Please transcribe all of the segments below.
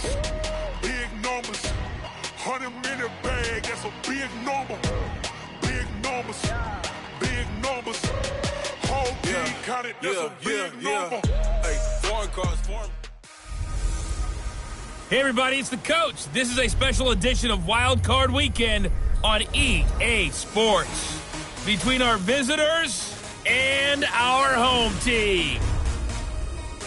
numbers, big numbers. 100-minute bag, that's a big number. Big numbers, big numbers. Whole team counted, that's a big number. Hey, foreign cards, foreign. Hey everybody, it's the coach. This is a special edition of Wild Card Weekend on EA Sports. Between our visitors and our home team.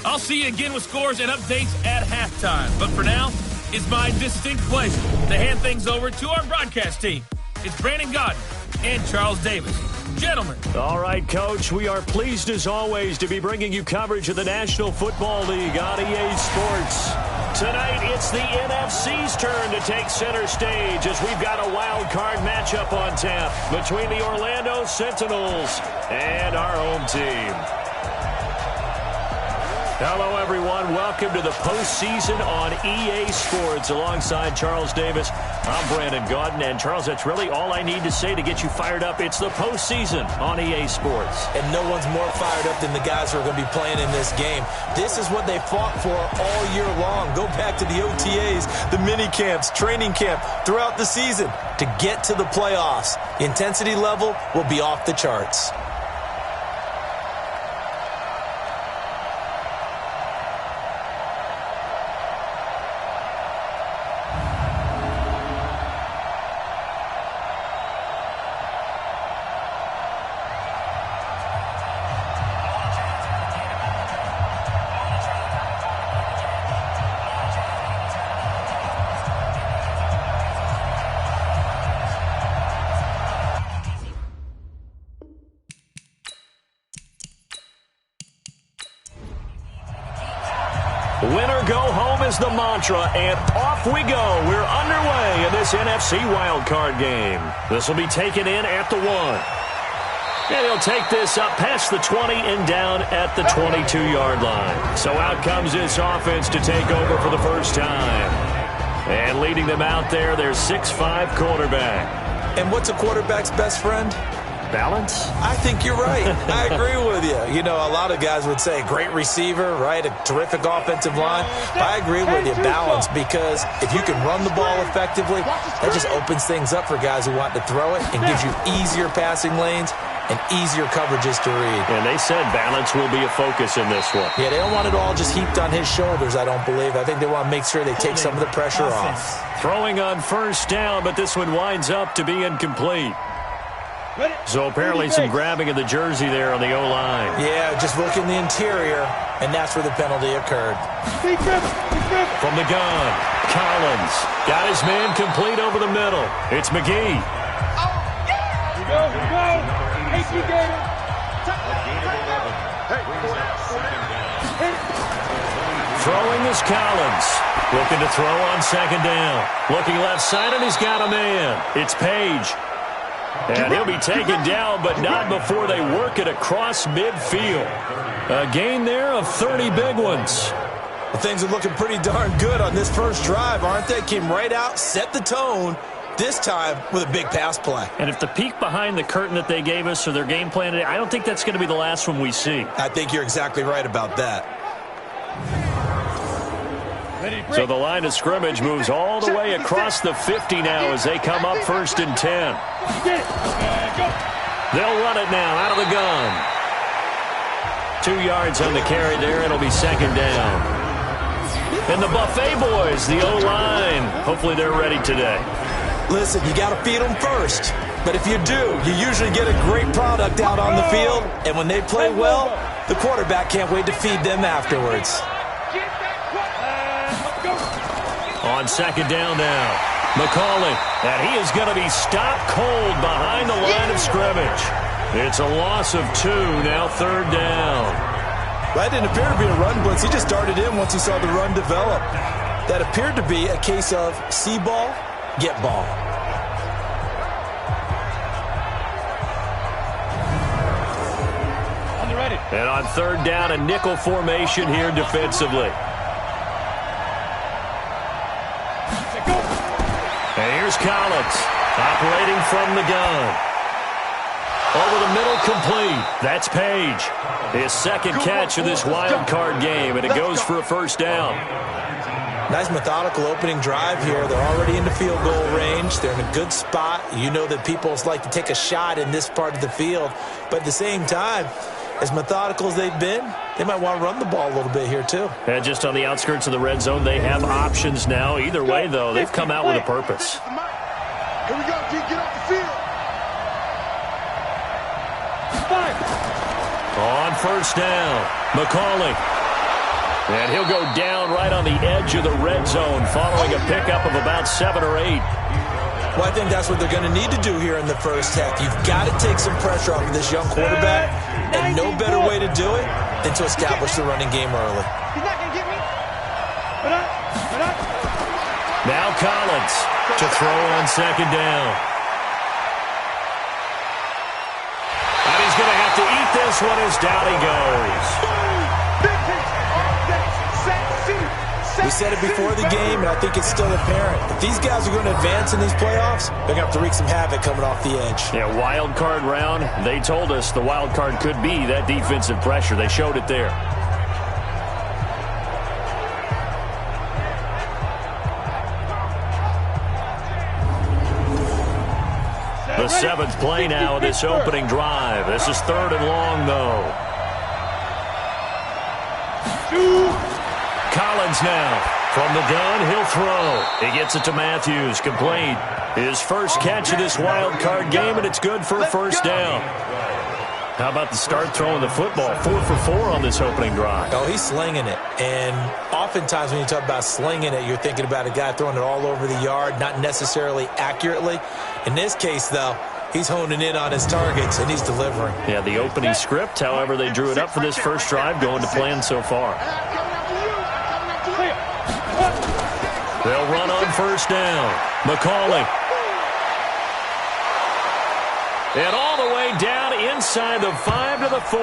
I'll see you again with scores and updates at halftime. But for now, it's my distinct pleasure to hand things over to our broadcast team. It's Brandon Godden and Charles Davis. Gentlemen. All right, Coach, we are pleased as always to be bringing you coverage of the National Football League on EA Sports. Tonight, it's the NFC's turn to take center stage as we've got a wild card matchup on tap between the Orlando Sentinels and our home team. Hello, everyone. Welcome to the postseason on EA Sports. Alongside Charles Davis, I'm Brandon Godden. And, Charles, that's really all I need to say to get you fired up. It's the postseason on EA Sports. And no one's more fired up than the guys who are going to be playing in this game. This is what they fought for all year long. Go back to the OTAs, the mini camps, training camp, throughout the season to get to the playoffs. The intensity level will be off the charts. Winner go home is the mantra, and off we go. We're underway in this NFC wildcard game. This will be taken in at the 1. And he'll take this up past the 20 and down at the 22-yard line. So out comes this offense to take over for the first time. And leading them out there, their 6'5" quarterback. And what's a quarterback's best friend? Balance? I think you're right. I agree with you. You know, a lot of guys would say great receiver, right? A terrific offensive line. But I agree with you, balance, because if you can run the ball effectively, that just opens things up for guys who want to throw it and gives you easier passing lanes and easier coverages to read. And they said balance will be a focus in this one. Yeah, they don't want it all just heaped on his shoulders, I don't believe. I think they want to make sure they take some of the pressure off. Throwing on first down, but this one winds up to be incomplete. So apparently some grabbing of the jersey there on the O-line. Yeah, just look in the interior, and that's where the penalty occurred. From the gun, Collins got his man complete over the middle. It's McGee. Here we go. Throwing is Collins. Looking to throw on second down. Looking left side, and he's got a man. It's Page. And he'll be taken down, but not before they work it across midfield. A gain there of 30 big ones. Well, things are looking pretty darn good on this first drive, aren't they? Came right out, set the tone, this time with a big pass play. And if the peek behind the curtain that they gave us or their game plan today, I don't think that's going to be the last one we see. I think you're exactly right about that. So the line of scrimmage moves all the way across the 50 now as they come up 1st and 10. They'll run it now out of the gun. 2 yards on the carry there. It'll be second down. And the Buffet boys, the O-line, hopefully they're ready today. Listen, you got to feed them first. But if you do, you usually get a great product out on the field. And when they play well, the quarterback can't wait to feed them afterwards. On second down now, McCauley, and he is going to be stopped cold behind the line of scrimmage. It's a loss of 2, now 3rd down. That didn't appear to be a run blitz. He just darted in once he saw the run develop. That appeared to be a case of see ball, get ball. And on 3rd down, a nickel formation here defensively. And here's Collins, operating from the gun. Over the middle, complete. That's Page. His second catch of this wild card game, and it goes for a first down. Nice methodical opening drive here. They're already in the field goal range. They're in a good spot. You know that people like to take a shot in this part of the field. But at the same time, as methodical as they've been, they might want to run the ball a little bit here too. And just on the outskirts of the red zone, they have options now. Either way, though, they've come out with a purpose. Here we go, G. Get off the field. On first down, McCauley. And he'll go down right on the edge of the red zone following a pickup of about 7 or 8. Well, I think that's what they're going to need to do here in the first half. You've got to take some pressure off of this young quarterback, and no better way to do it than to establish the running game early. He's not going to get me. Now Collins to throw on second down. And he's going to have to eat this one as down he goes. We said it before the game, and I think it's still apparent. If these guys are going to advance in these playoffs, they're going to have to wreak some havoc coming off the edge. Yeah, wild card round. They told us the wild card could be that defensive pressure. They showed it there. The 7th play now of this opening drive. This is 3rd and long, though. Collins now. From the gun, he'll throw. He gets it to Matthews, complete. His first catch of this wild card game, and it's good for a first down. How about the start throwing the football? 4 for 4 on this opening drive. Oh, he's slinging it. And oftentimes when you talk about slinging it, you're thinking about a guy throwing it all over the yard, not necessarily accurately. In this case, though, he's honing in on his targets, and he's delivering. Yeah, the opening script, however, they drew it up for this first drive, going to plan so far. They'll run on first down. McCauley. And all the way down inside the 5 to the 4.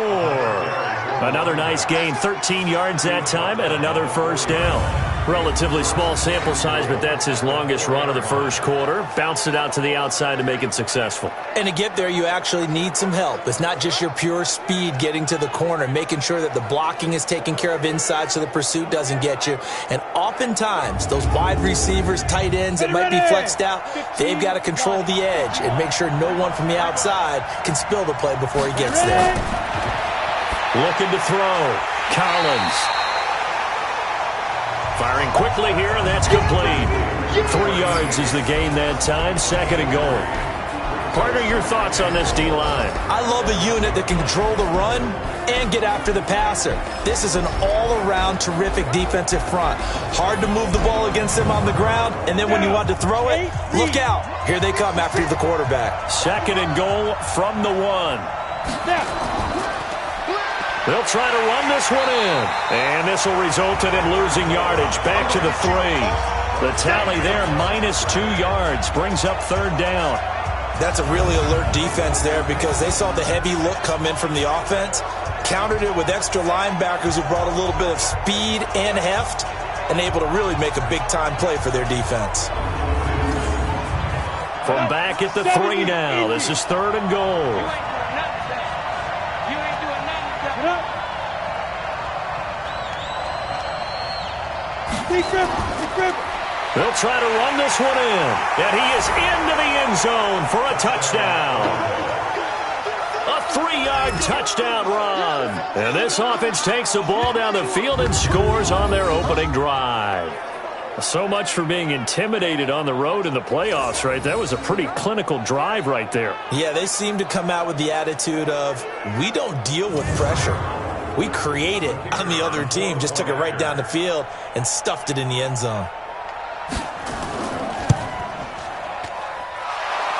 Another nice gain, 13 yards that time, and another first down. Relatively small sample size, but that's his longest run of the first quarter. Bounced it out to the outside to make it successful. And to get there, you actually need some help. It's not just your pure speed getting to the corner, making sure that the blocking is taken care of inside so the pursuit doesn't get you. And oftentimes, those wide receivers, tight ends that might be flexed out, they've got to control the edge and make sure no one from the outside can spill the play before he gets there. Looking to throw. Collins. Firing quickly here, and that's complete. 3 yards is the gain that time, 2nd and goal. Partner, your thoughts on this D-line? I love a unit that can control the run and get after the passer. This is an all-around terrific defensive front. Hard to move the ball against them on the ground, and then when you want to throw it, look out. Here they come after the quarterback. 2nd and goal from the 1. They'll try to run this one in. And this will result in him losing yardage. Back to the 3. The tally there, -2 yards. Brings up 3rd down. That's a really alert defense there because they saw the heavy look come in from the offense, countered it with extra linebackers who brought a little bit of speed and heft, and able to really make a big-time play for their defense. From back at the 3 now. This is 3rd and goal. They'll try to run this one in. And he is into the end zone for a touchdown. A 3-yard touchdown run. And this offense takes the ball down the field and scores on their opening drive. So much for being intimidated on the road in the playoffs, right? That was a pretty clinical drive right there. Yeah, they seem to come out with the attitude of, we don't deal with pressure. We create it on the other team. Just took it right down the field and stuffed it in the end zone.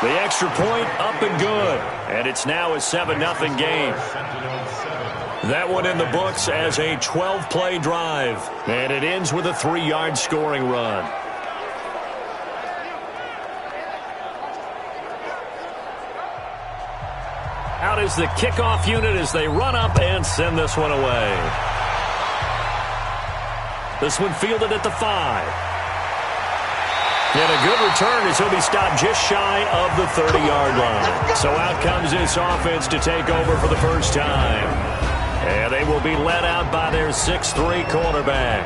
The extra point up and good. And it's now a 7-0 game. That one in the books as a 12-play drive. And it ends with a 3-yard scoring run. Out is the kickoff unit as they run up and send this one away. This one fielded at the 5. And a good return as he'll be stopped just shy of the 30-yard line. So out comes this offense to take over for the first time. And they will be led out by their 6'3 quarterback.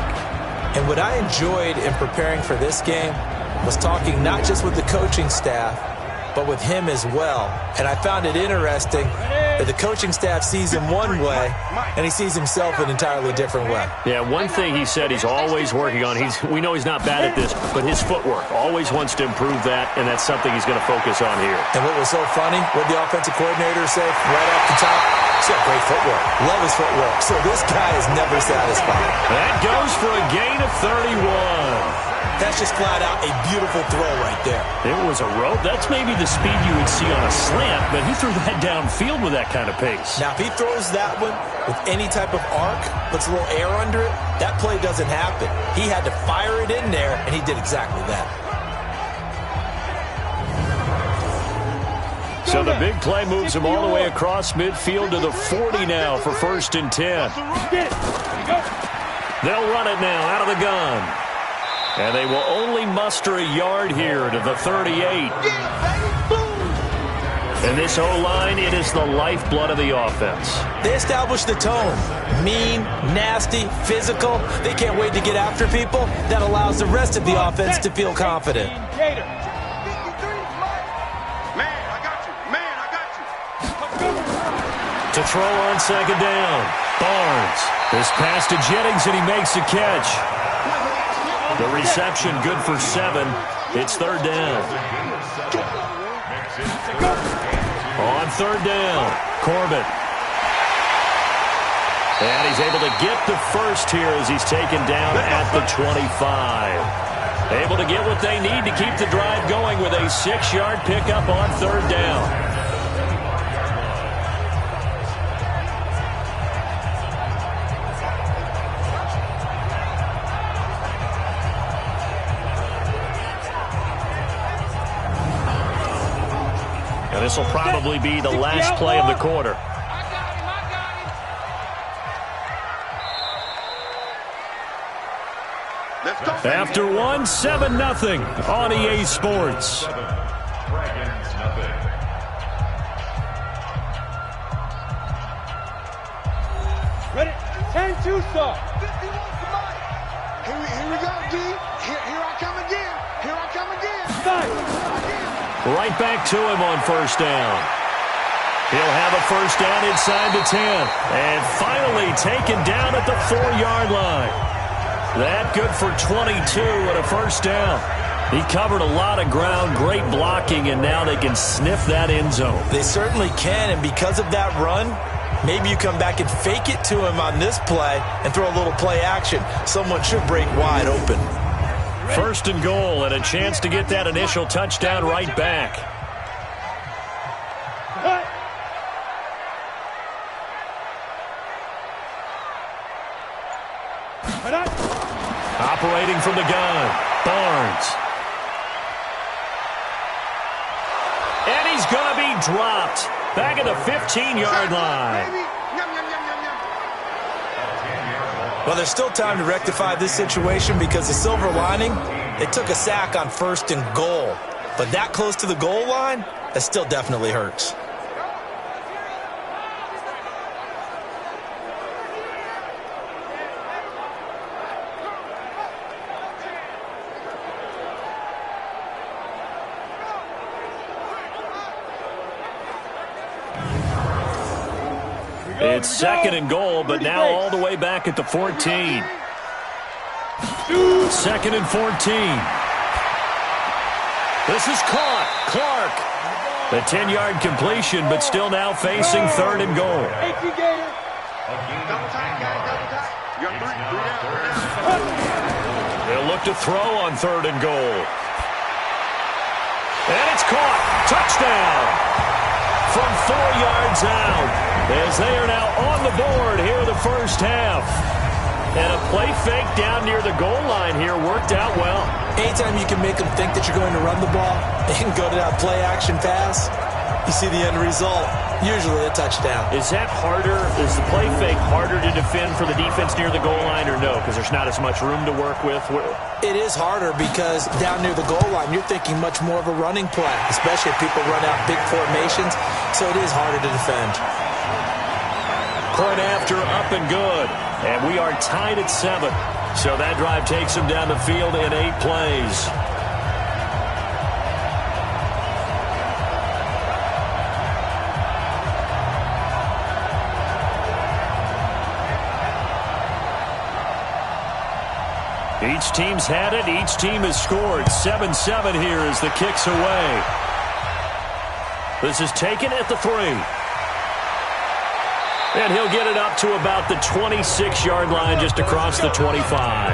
And what I enjoyed in preparing for this game was talking not just with the coaching staff, but with him as well. And I found it interesting that the coaching staff sees him one way, and he sees himself an entirely different way. Yeah, one thing he said he's always working on, we know he's not bad at this, but his footwork, always wants to improve that, and that's something he's going to focus on here. And what was so funny, what the offensive coordinator said right off the top, he's got great footwork. Love his footwork. So this guy is never satisfied. That goes for a gain of 31. That's just flat out a beautiful throw right there. It was a rope. That's maybe the speed you would see on a slant, but he threw that downfield with that kind of pace. Now, if he throws that one with any type of arc, puts a little air under it, that play doesn't happen. He had to fire it in there, and he did exactly that. So the big play moves him all the way across midfield to the 40 now for 1st and 10. They'll run it now out of the gun. And they will only muster a yard here to the 38. And this O-line, it is the lifeblood of the offense. They establish the tone. Mean, nasty, physical. They can't wait to get after people. That allows the rest of the offense to feel confident. To throw on 2nd down. Barnes. This pass to Jennings, and he makes a catch. The reception good for 7. It's 3rd down. On 3rd down, Corbett. And he's able to get the first here as he's taken down at the 25. Able to get what they need to keep the drive going with a 6-yard pickup on 3rd down. This will probably be the last play of the quarter. After one, 7-0 on EA Sports. Ready? 10-2 start. Here we go, D. Here I come again. Here I come again. Right back to him on 1st down. He'll have a 1st down inside the 10. And finally taken down at the 4-yard line. That good for 22 and a 1st down. He covered a lot of ground, great blocking, and now they can sniff that end zone. They certainly can, and because of that run, maybe you come back and fake it to him on this play and throw a little play action. Someone should break wide open. 1st and goal, and a chance to get that initial touchdown right back. Operating from the gun, Barnes. And he's going to be dropped back at the 15-yard line. Well, there's still time to rectify this situation because the silver lining, they took a sack on 1st and goal. But that close to the goal line, that still definitely hurts. It's 2nd and goal, but now all the way back at the 14. 2nd and 14. This is caught. Clark. The 10-yard completion, but still now facing 3rd and goal. They'll look to throw on 3rd and goal. And it's caught. Touchdown. From 4 yards out, as they are now on the board here in the 1st half. And a play fake down near the goal line here worked out well. Anytime you can make them think that you're going to run the ball and go to that play action pass, you see the end result, usually a touchdown. Is that harder? Is the play fake harder to defend for the defense near the goal line or no? Because there's not as much room to work with? It is harder because down near the goal line, you're thinking much more of a running play, especially if people run out big formations, so it is harder to defend. Point after up and good. And we are tied at 7. So that drive takes them down the field in 8 plays. Each team's had it. Each team has scored. 7-7 here as the kick's away. This is taken at the 3. And he'll get it up to about the 26-yard line just across the 25.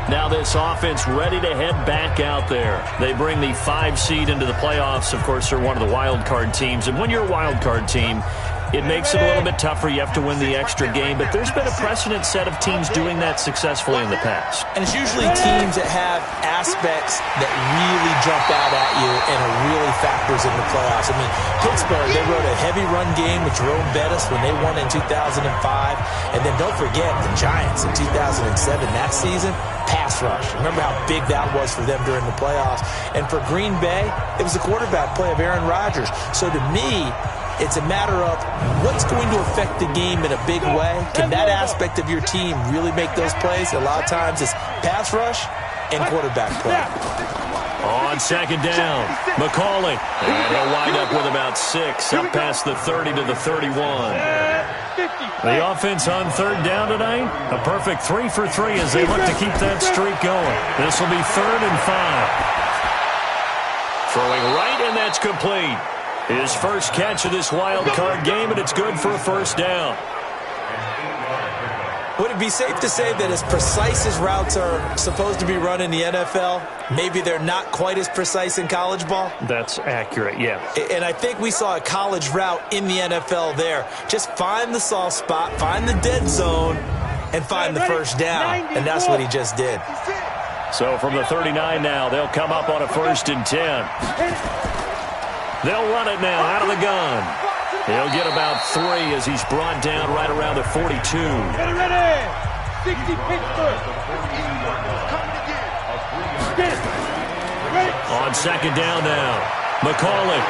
Now this offense ready to head back out there. They bring the 5 seed into the playoffs. Of course, they're one of the wild card teams. And when you're a wild card team, it makes it a little bit tougher. You have to win the extra game. But there's been a precedent set of teams doing that successfully in the past. And it's usually teams that have aspects that really jump out at you and are really factors in the playoffs. I mean, Pittsburgh, they wrote a heavy run game with Jerome Bettis when they won in 2005. And then don't forget the Giants in 2007, that season, pass rush. Remember how big that was for them during the playoffs. And for Green Bay, it was the quarterback play of Aaron Rodgers. So to me, it's a matter of what's going to affect the game in a big way. Can that aspect of your team really make those plays? A lot of times it's pass rush and quarterback play. On second down, McCauley. And he'll wind up with about 6 up past the 30 to the 31. The offense on third down tonight, a perfect 3 for 3 as they look to keep that streak going. This will be 3rd and 5. Throwing right, and that's complete. His first catch of this wild card game, and it's good for a first down. Would it be safe to say that as precise as routes are supposed to be run in the NFL, maybe they're not quite as precise in college ball? That's accurate, yeah. And I think we saw a college route in the NFL there. Just find the soft spot, find the dead zone, and find the first down. And that's what he just did. So from the 39 now, they'll come up on a 1st and 10. They'll run it now out of the gun. He'll get about 3 as he's brought down right around the 42. Ready. 60 Pittsburgh. On second down now, McCauley.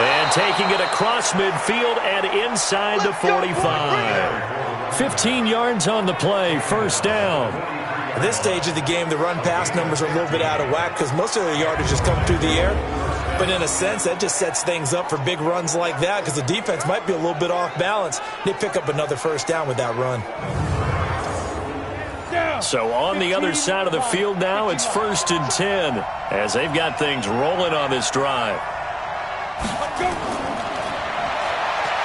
And taking it across midfield and inside the 45. 15 yards on the play, first down. At this stage of the game, the run-pass numbers are a little bit out of whack because most of the yardage has come through the air. But in a sense, that just sets things up for big runs like that because the defense might be a little bit off balance. They pick up another first down with that run. So on the other side of the field now, it's 1st and 10 as they've got things rolling on this drive.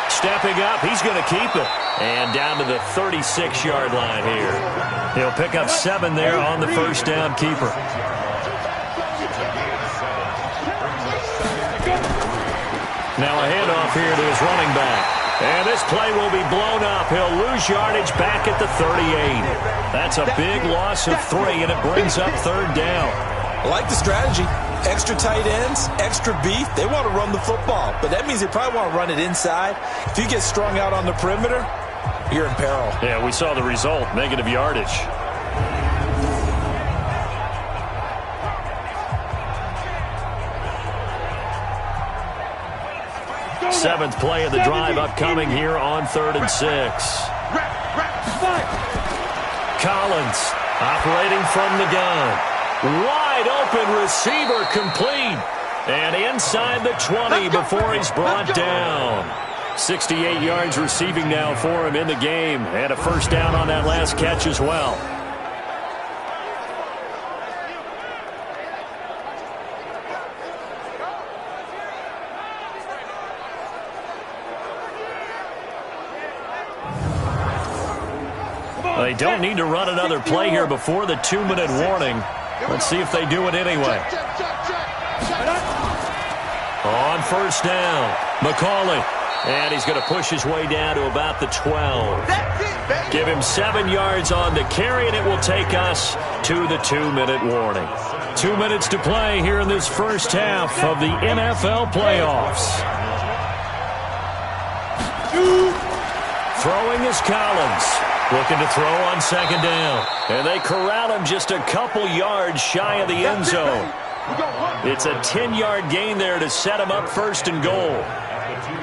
Stepping up, he's going to keep it. And down to the 36-yard line here. He'll pick up 7 there on the first down keeper. Now a handoff here to his running back. And this play will be blown up. He'll lose yardage back at the 38. That's a big loss of 3, and it brings up 3rd down. I like the strategy. Extra tight ends, extra beef. They want to run the football, but that means they probably want to run it inside. If you get strung out on the perimeter, you're in peril. Yeah, we saw the result, negative yardage. Seventh play of the drive upcoming here on 3rd and 6. Collins operating from the gun. Wide open receiver complete. And inside the 20 before he's brought down. 68 yards receiving now for him in the game. And a first down on that last catch as well. They don't need to run another play here before the 2-minute warning. Let's see if they do it anyway. On first down, McCauley. And he's going to push his way down to about the 12. Give him 7 yards on the carry, and it will take us to the 2-minute warning. 2 minutes to play here in this first half of the NFL playoffs. Throwing is Collins. Looking to throw on second down. And they corral him just a couple yards shy of the end zone. It's a 10-yard gain there to set him up 1st and goal.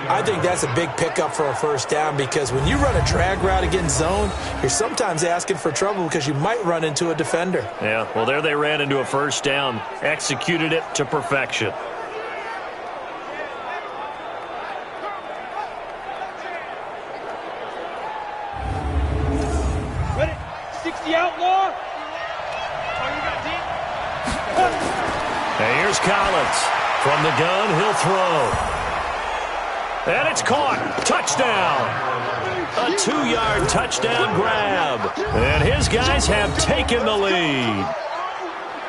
I think that's a big pickup for a first down because when you run a drag route against zone, you're sometimes asking for trouble because you might run into a defender. Yeah, well, there they ran into a first down, executed it to perfection. Ready? 60 outlaw. And here's Collins. From the gun, he'll throw. And it's caught. Touchdown. A 2-yard touchdown grab. And his guys have taken the lead.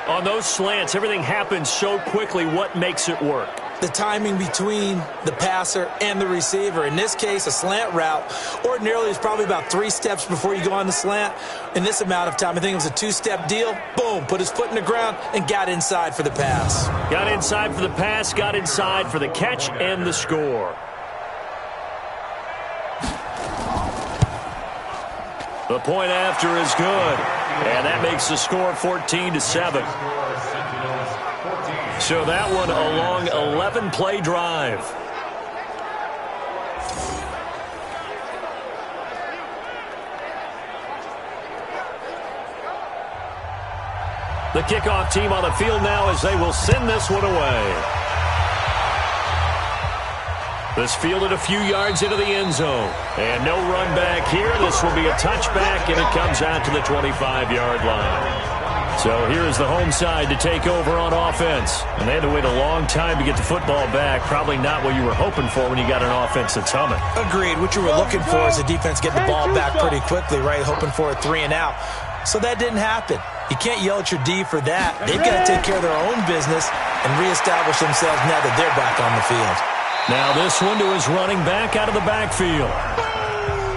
On those slants, everything happens so quickly. What makes it work? The timing between the passer and the receiver. In this case, a slant route ordinarily is probably about 3 steps before you go on the slant. In this amount of time, I think it was a 2-step deal. Boom, put his foot in the ground and got inside for the pass. Got inside for the pass, got inside for the catch and the score. The point after is good, and that makes the score 14-7. So that one a long 11-play drive. The kickoff team on the field now as they will send this one away. This fielded a few yards into the end zone. And no run back here. This will be a touchback, and it comes out to the 25-yard line. So here's the home side to take over on offense. And they had to wait a long time to get the football back. Probably not what you were hoping for when you got an offense that's humming. Agreed. What you were looking for is the defense getting the ball back pretty quickly, right? Hoping for a 3 and out. So that didn't happen. You can't yell at your D for that. They've got to take care of their own business and reestablish themselves now that they're back on the field. Now this one to his running back out of the backfield.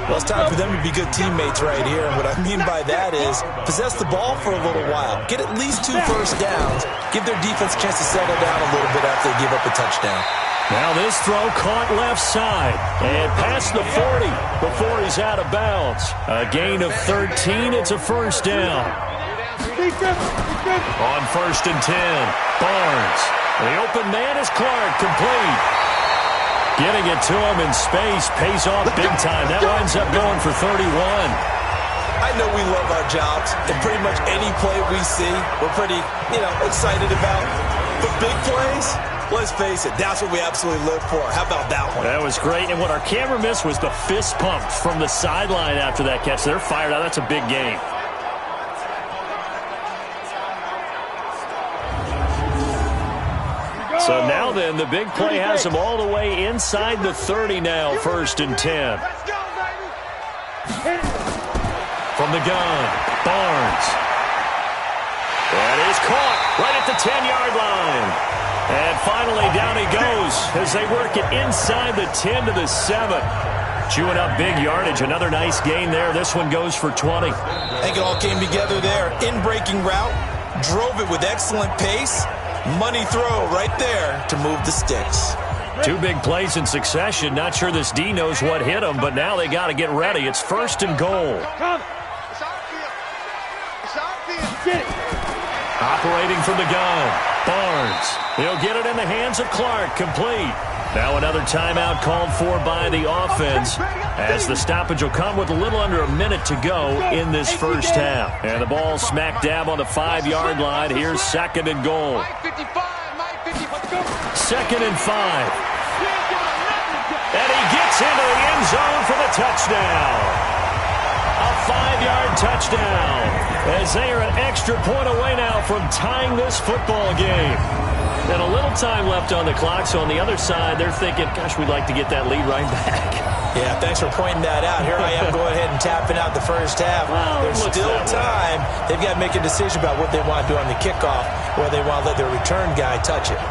Well, it's time for them to be good teammates right here. And what I mean by that is possess the ball for a little while. Get at least 2 first downs. Give their defense a chance to settle down a little bit after they give up a touchdown. Now this throw caught left side and past the 40 before he's out of bounds. A gain of 13. It's a first down. On 1st and 10, Barnes. The open man is Clark, complete. Getting it to him in space pays off big time. That winds up going for 31. I know we love our jobs, and pretty much any play we see, we're pretty, excited about. But big plays, let's face it, that's what we absolutely live for. How about that one? That was great, and what our camera missed was the fist pump from the sideline after that catch. They're fired out. That's a big game. So now then, the big play has them all the way inside the 30 now, 1st and 10. From the gun, Barnes. That is caught right at the 10-yard line. And finally, down he goes as they work it inside the 10 to the 7. Chewing up big yardage. Another nice gain there. This one goes for 20. I think it all came together there. In-breaking route, drove it with excellent pace. Money throw right there to move the sticks. 2 big plays in succession. Not sure this D knows what hit him, but now they got to get ready. It's 1st and goal. Operating from the gun, Barnes. He'll get it in the hands of Clark, complete. Now another timeout called for by the offense as the stoppage will come with a little under a minute to go in this first half. And the ball smack dab on the 5-yard line. Here's 2nd and goal. 2nd and 5. And he gets into the end zone for the touchdown. A 5-yard touchdown as they are an extra point away now from tying this football game. And a little time left on the clock, so on the other side, they're thinking, gosh, we'd like to get that lead right back. Yeah, thanks for pointing that out. Here I am going ahead and tapping out the first half. Well, there's still time. They've got to make a decision about what they want to do on the kickoff, or they want to let their return guy touch it.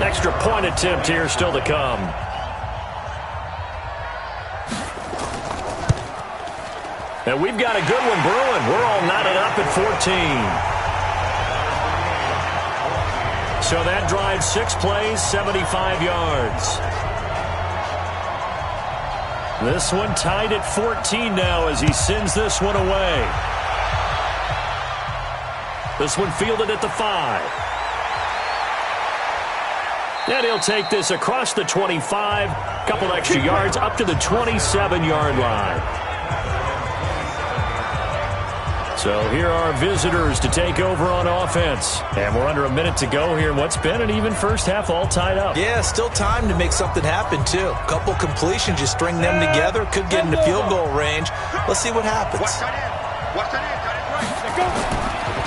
Extra point attempt here still to come. And we've got a good one brewing. We're all knotted up at 14. So that drive, 6 plays, 75 yards. This one tied at 14 now as he sends this one away. This one fielded at the 5. And he'll take this across the 25, couple extra yards up to the 27-yard line. So here are visitors to take over on offense. And we're under a minute to go here in what's been an even first half, all tied up. Yeah, still time to make something happen, too. A couple completions, you string them together, could get into field goal range. Let's see what happens.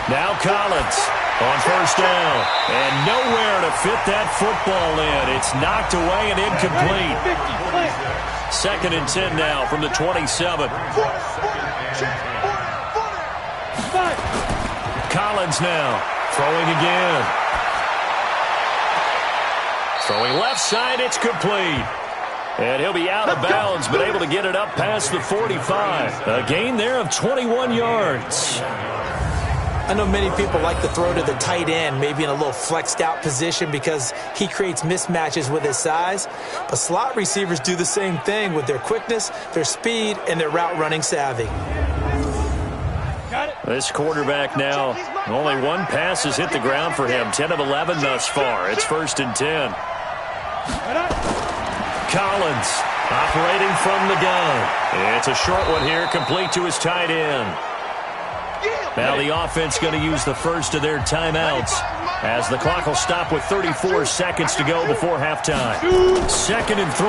Now Collins on first down. And nowhere to fit that football in. It's knocked away and incomplete. 2nd and 10 now from the 27. Collins now throwing again. Throwing left side, it's complete. And he'll be out of bounds, but able to get it up past the 45. A gain there of 21 yards. I know many people like to throw to the tight end, maybe in a little flexed out position because he creates mismatches with his size. But slot receivers do the same thing with their quickness, their speed, and their route running savvy. This quarterback now, only one pass has hit the ground for him. 10 of 11 thus far. It's 1st and 10. Collins operating from the gun. It's a short one here, complete to his tight end. Now the offense going to use the first of their timeouts as the clock will stop with 34 seconds to go before halftime. 2nd and 3.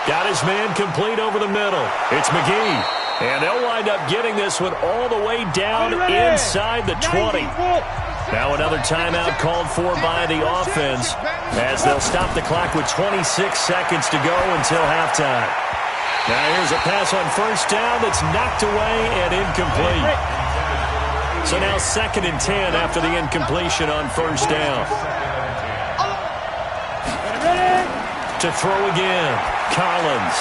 Got his man complete over the middle. It's McGee. And they'll wind up getting this one all the way down inside the 20. Now another timeout called for by the offense as they'll stop the clock with 26 seconds to go until halftime. Now here's a pass on first down that's knocked away and incomplete. So now 2nd and 10 after the incompletion on first down. To throw again, Collins.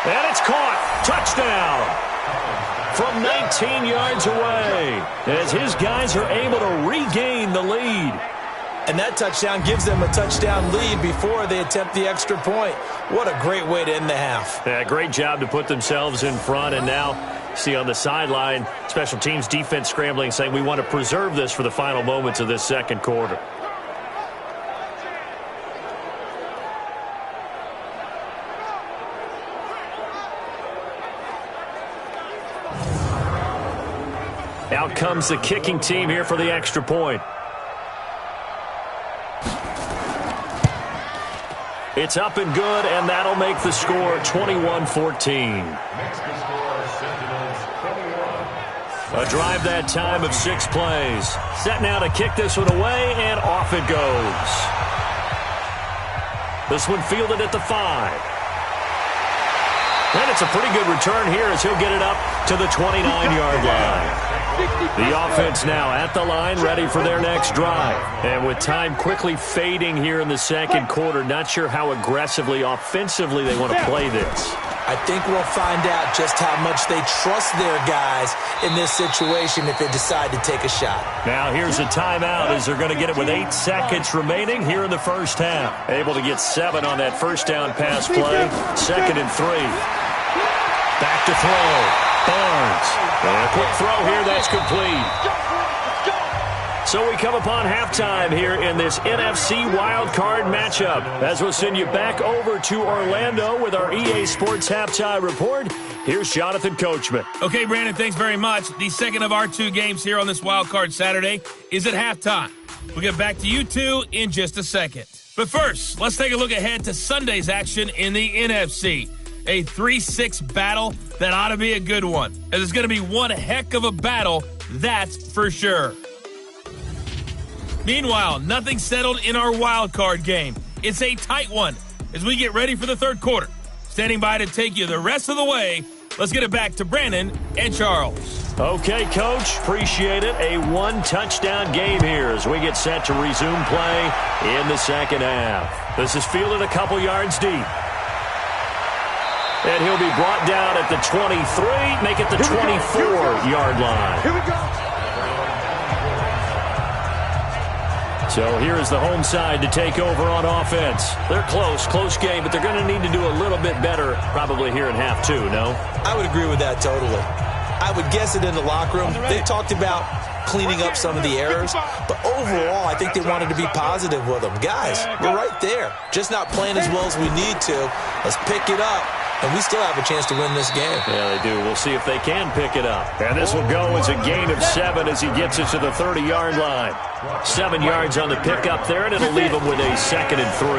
And it's caught. Touchdown. From 19 yards away as his guys are able to regain the lead. And that touchdown gives them a touchdown lead before they attempt the extra point. What a great way to end the half. Yeah, great job to put themselves in front. And now, see on the sideline, special teams defense scrambling, saying we want to preserve this for the final moments of this second quarter. Out comes the kicking team here for the extra point. It's up and good, and that'll make the score 21-14. A drive that time of 6 plays. Set now to kick this one away, and off it goes. This one fielded at the 5. And it's a pretty good return here as he'll get it up to the 29-yard line. The offense now at the line, ready for their next drive. And with time quickly fading here in the second quarter, not sure how aggressively, offensively they want to play this. I think we'll find out just how much they trust their guys in this situation if they decide to take a shot. Now here's a timeout as they're going to get it with 8 seconds remaining here in the first half. Able to get 7 on that first down pass play. 2nd and 3. Back to throw. Barnes. And a quick throw here, that's complete. So we come upon halftime here in this NFC wildcard matchup. As we'll send you back over to Orlando with our EA Sports Halftime Report. Here's Jonathan Coachman. Okay, Brandon, thanks very much. The second of our 2 games here on this wildcard Saturday is at halftime. We'll get back to you two in just a second. But first, let's take a look ahead to Sunday's action in the NFC. A 3-6 battle that ought to be a good one, as it's going to be one heck of a battle, that's for sure. Meanwhile, nothing settled in our wild card game. It's a tight one as we get ready for the third quarter. Standing by to take you the rest of the way, let's get it back to Brandon and Charles. Okay, Coach, appreciate it. A 1-touchdown game here as we get set to resume play in the second half. This is fielded a couple yards deep. And he'll be brought down at the 23, make it the 24-yard line. Here we go. So here is the home side to take over on offense. They're close game, but they're going to need to do a little bit better probably here in half 2, no? I would agree with that totally. I would guess it in the locker room. They talked about cleaning up some of the errors, but overall, I think they wanted to be positive with them. Guys, we're right there. Just not playing as well as we need to. Let's pick it up, and we still have a chance to win this game. Yeah, they do. We'll see if they can pick it up. And this will go as a gain of 7 as he gets it to the 30-yard line. 7 yards on the pickup there, and it'll leave him with a 2nd and 3.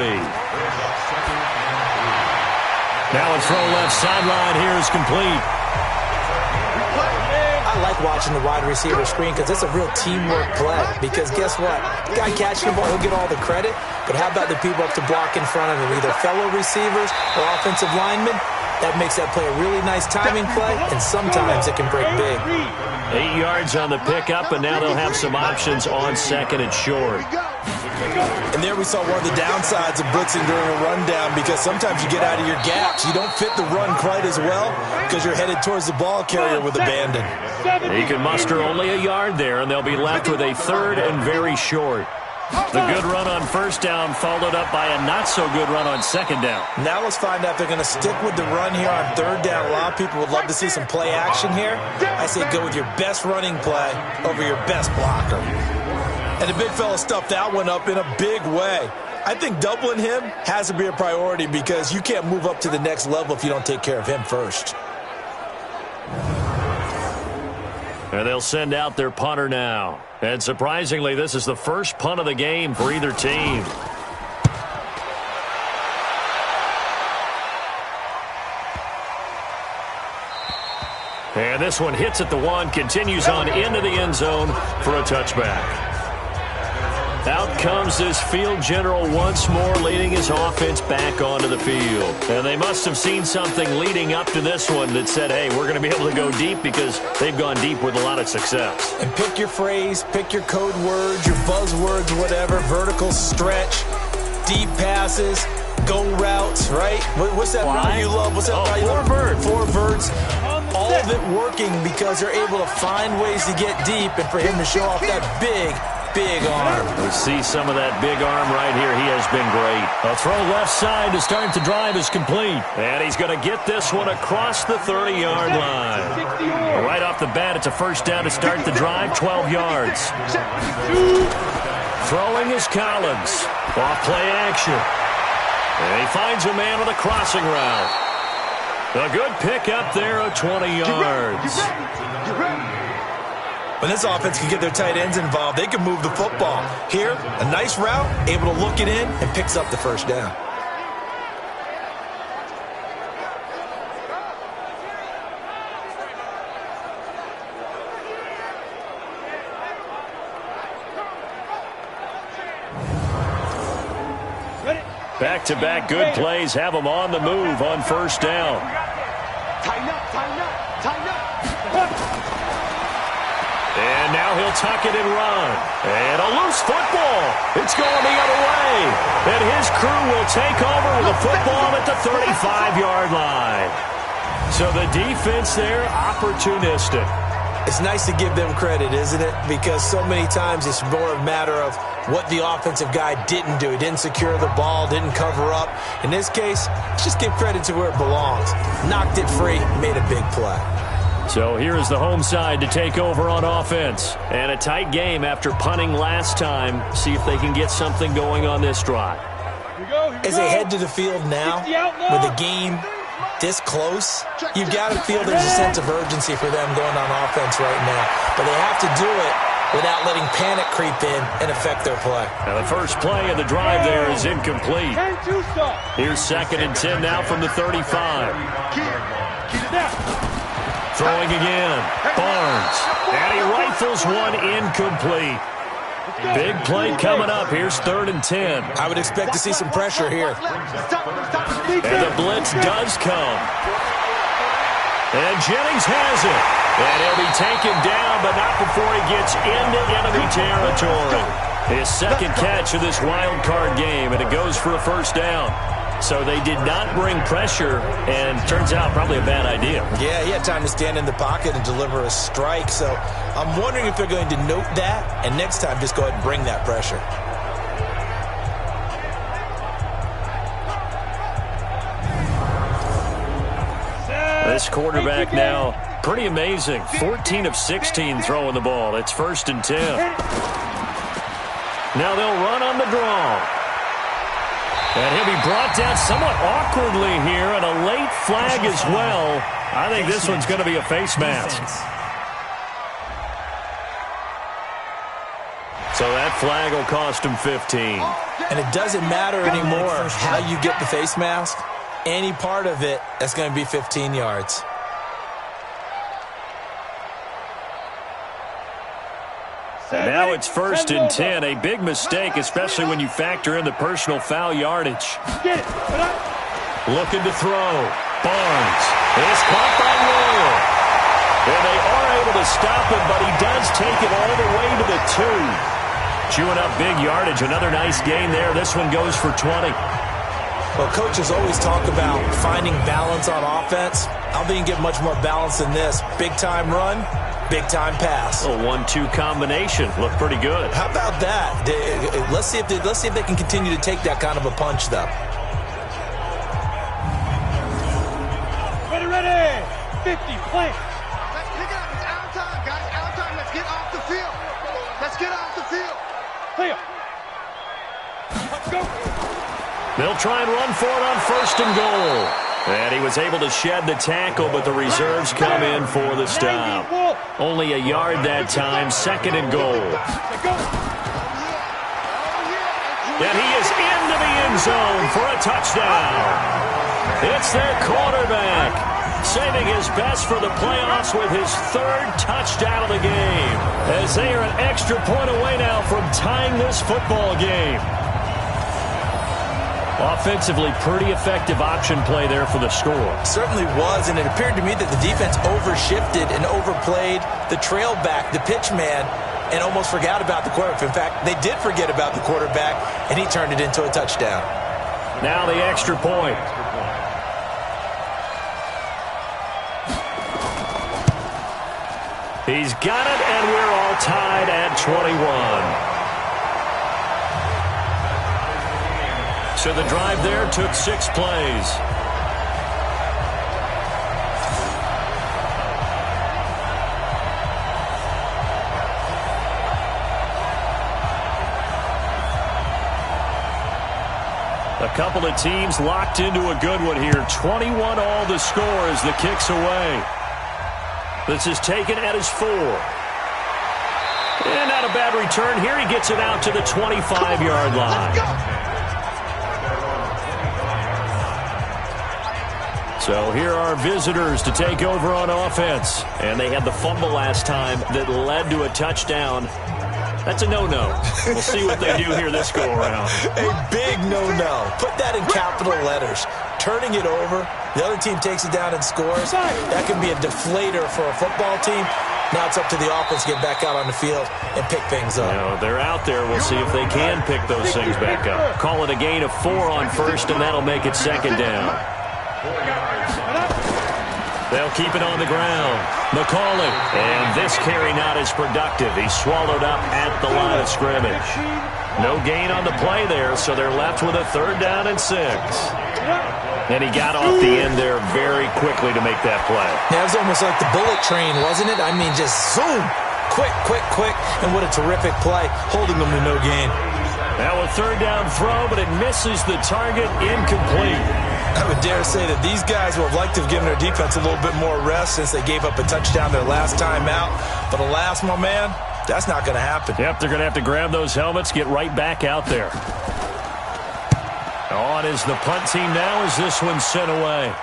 Now a throw left sideline here is complete. I like watching the wide receiver screen because it's a real teamwork play. Because guess what? The guy catching the ball, he'll get all the credit. But how about the people up to block in front of him, either fellow receivers or offensive linemen? That makes that play a really nice timing play, and sometimes it can break big. 8 yards on the pickup, and now they'll have some options on 2nd and short. And there we saw one of the downsides of blitzing during a rundown, because sometimes you get out of your gaps. You don't fit the run quite as well because you're headed towards the ball carrier with abandon. He can muster only a yard there, and they'll be left with a 3rd and very short. The good run on 1st down followed up by a not-so-good run on 2nd down. Now let's find out if they're going to stick with the run here on 3rd down. A lot of people would love to see some play action here. I say go with your best running play over your best blocker. And the big fella stuffed that one up in a big way. I think doubling him has to be a priority because you can't move up to the next level if you don't take care of him first. And they'll send out their punter now. And surprisingly, this is the first punt of the game for either team. And this one hits at the 1, continues on into the end zone for a touchback. Out comes this field general once more, leading his offense back onto the field. And they must have seen something leading up to this one that said, hey, we're going to be able to go deep, because they've gone deep with a lot of success. And pick your phrase, pick your code words, your buzzwords, whatever, vertical stretch, deep passes, go routes, right? What's that route you love? What's that route you love? 4 verts. 4 verts. All of it working because they're able to find ways to get deep and for him to show off that big arm. We see some of that big arm right here. He has been great. A throw left side to start the drive is complete. And he's going to get this one across the 30-yard line. Right off the bat, it's a 1st down to start the drive, 12 yards. Throwing is Collins. Off play action. And he finds a man with a crossing route. A good pickup there of 20 yards. When this offense can get their tight ends involved, they can move the football. Here, a nice route, able to look it in, and picks up the 1st down. Back-to-back good plays have them on the move on 1st down. Tighten up, tighten up, tighten up. And now he'll tuck it and run. And a loose football. It's going the other way. And his crew will take over with a football at the 35-yard line. So the defense there, opportunistic. It's nice to give them credit, isn't it? Because so many times it's more a matter of what the offensive guy didn't do. He didn't secure the ball, didn't cover up. In this case, let's just give credit to where it belongs. Knocked it free, made a big play. So here is the home side to take over on offense. And a tight game after punting last time. See if they can get something going on this drive. As they head to the field now, with the game this close, you've got to feel there's a sense of urgency for them going on offense right now. But they have to do it without letting panic creep in and affect their play. Now the first play of the drive there is incomplete. Here's 2nd and 10 now from the 35. Throwing again. Barnes. And he rifles one incomplete. Big play coming up. Here's 3rd and 10. I would expect to see some pressure here. And the blitz does come. And Jennings has it. And he'll be taken down, but not before he gets into enemy territory. His 2nd catch of this wild card game, and it goes for a 1st down. So they did not bring pressure, and turns out probably a bad idea. Yeah, he had time to stand in the pocket and deliver a strike. So I'm wondering if they're going to note that, and next time just go ahead and bring that pressure. This quarterback now Pretty amazing. 14 of 16 throwing the ball. It's 1st and 10. Now they'll run on the draw. And he'll be brought down somewhat awkwardly here, and a late flag as well. I think this one's going to be a face mask. So that flag will cost him 15. And it doesn't matter anymore how you get the face mask. Any part of it, that's going to be 15 yards. And now it's 1st and 10. A big mistake, especially when you factor in the personal foul yardage. Looking to throw. Barnes is caught by Royal. And they are able to stop him, but he does take it all the way to the 2. Chewing up big yardage. Another nice gain there. This one goes for 20. Well, coaches always talk about finding balance on offense. I don't think you get much more balance than this. Big-time run, big-time pass. A 1-2 combination. Looked pretty good. How about that? Let's see if they can continue to take that kind of a punch, though. Ready. 50, play. Let's pick it up. It's our time, guys. Our time. Let's get off the field. Let's get off the field. Clear. Let's go. They'll try and run for it on 1st and goal. And he was able to shed the tackle, but the reserves come in for the stop. Only a yard that time, 2nd and goal. And he is into the end zone for a touchdown. It's their quarterback, saving his best for the playoffs with his 3rd touchdown of the game, as they are an extra point away now from tying this football game. Offensively, pretty effective option play there for the score. Certainly was, and it appeared to me that the defense overshifted and overplayed the trail back, the pitch man, and almost forgot about the quarterback. In fact, they did forget about the quarterback, and he turned it into a touchdown. Now the extra point. He's got it, and we're all tied at 21. So the drive there took 6 plays. A couple of teams locked into a good one here. 21 all the score as the kick's away. This is taken at his 4. And not a bad return. Here he gets it out to the 25-yard line. So here are visitors to take over on offense. And they had the fumble last time that led to a touchdown. That's a no-no. We'll see what they do here this go-around. A big no-no. Put that in capital letters. Turning it over, the other team takes it down and scores. That can be a deflator for a football team. Now it's up to the offense to get back out on the field and pick things up. You know, they're out there. We'll see if they can pick those things back up. Call it a gain of 4 on 1st, and that'll make it 2nd down. They'll keep it on the ground. McCauley. And this carry not as productive. He's swallowed up at the line of scrimmage. No gain on the play there, so they're left with a 3rd down and 6. And he got off the end there very quickly to make that play. Yeah, it was almost like the bullet train, wasn't it? I mean, just zoom. Quick, quick, quick. And what a terrific play, holding them to no gain. Now a 3rd down throw, but it misses the target, incomplete. I would dare say that these guys would have liked to have given their defense a little bit more rest since they gave up a touchdown their last time out. But alas, my man, that's not going to happen. Yep, they're going to have to grab those helmets, get right back out there. On is the punt team now as this one's sent away.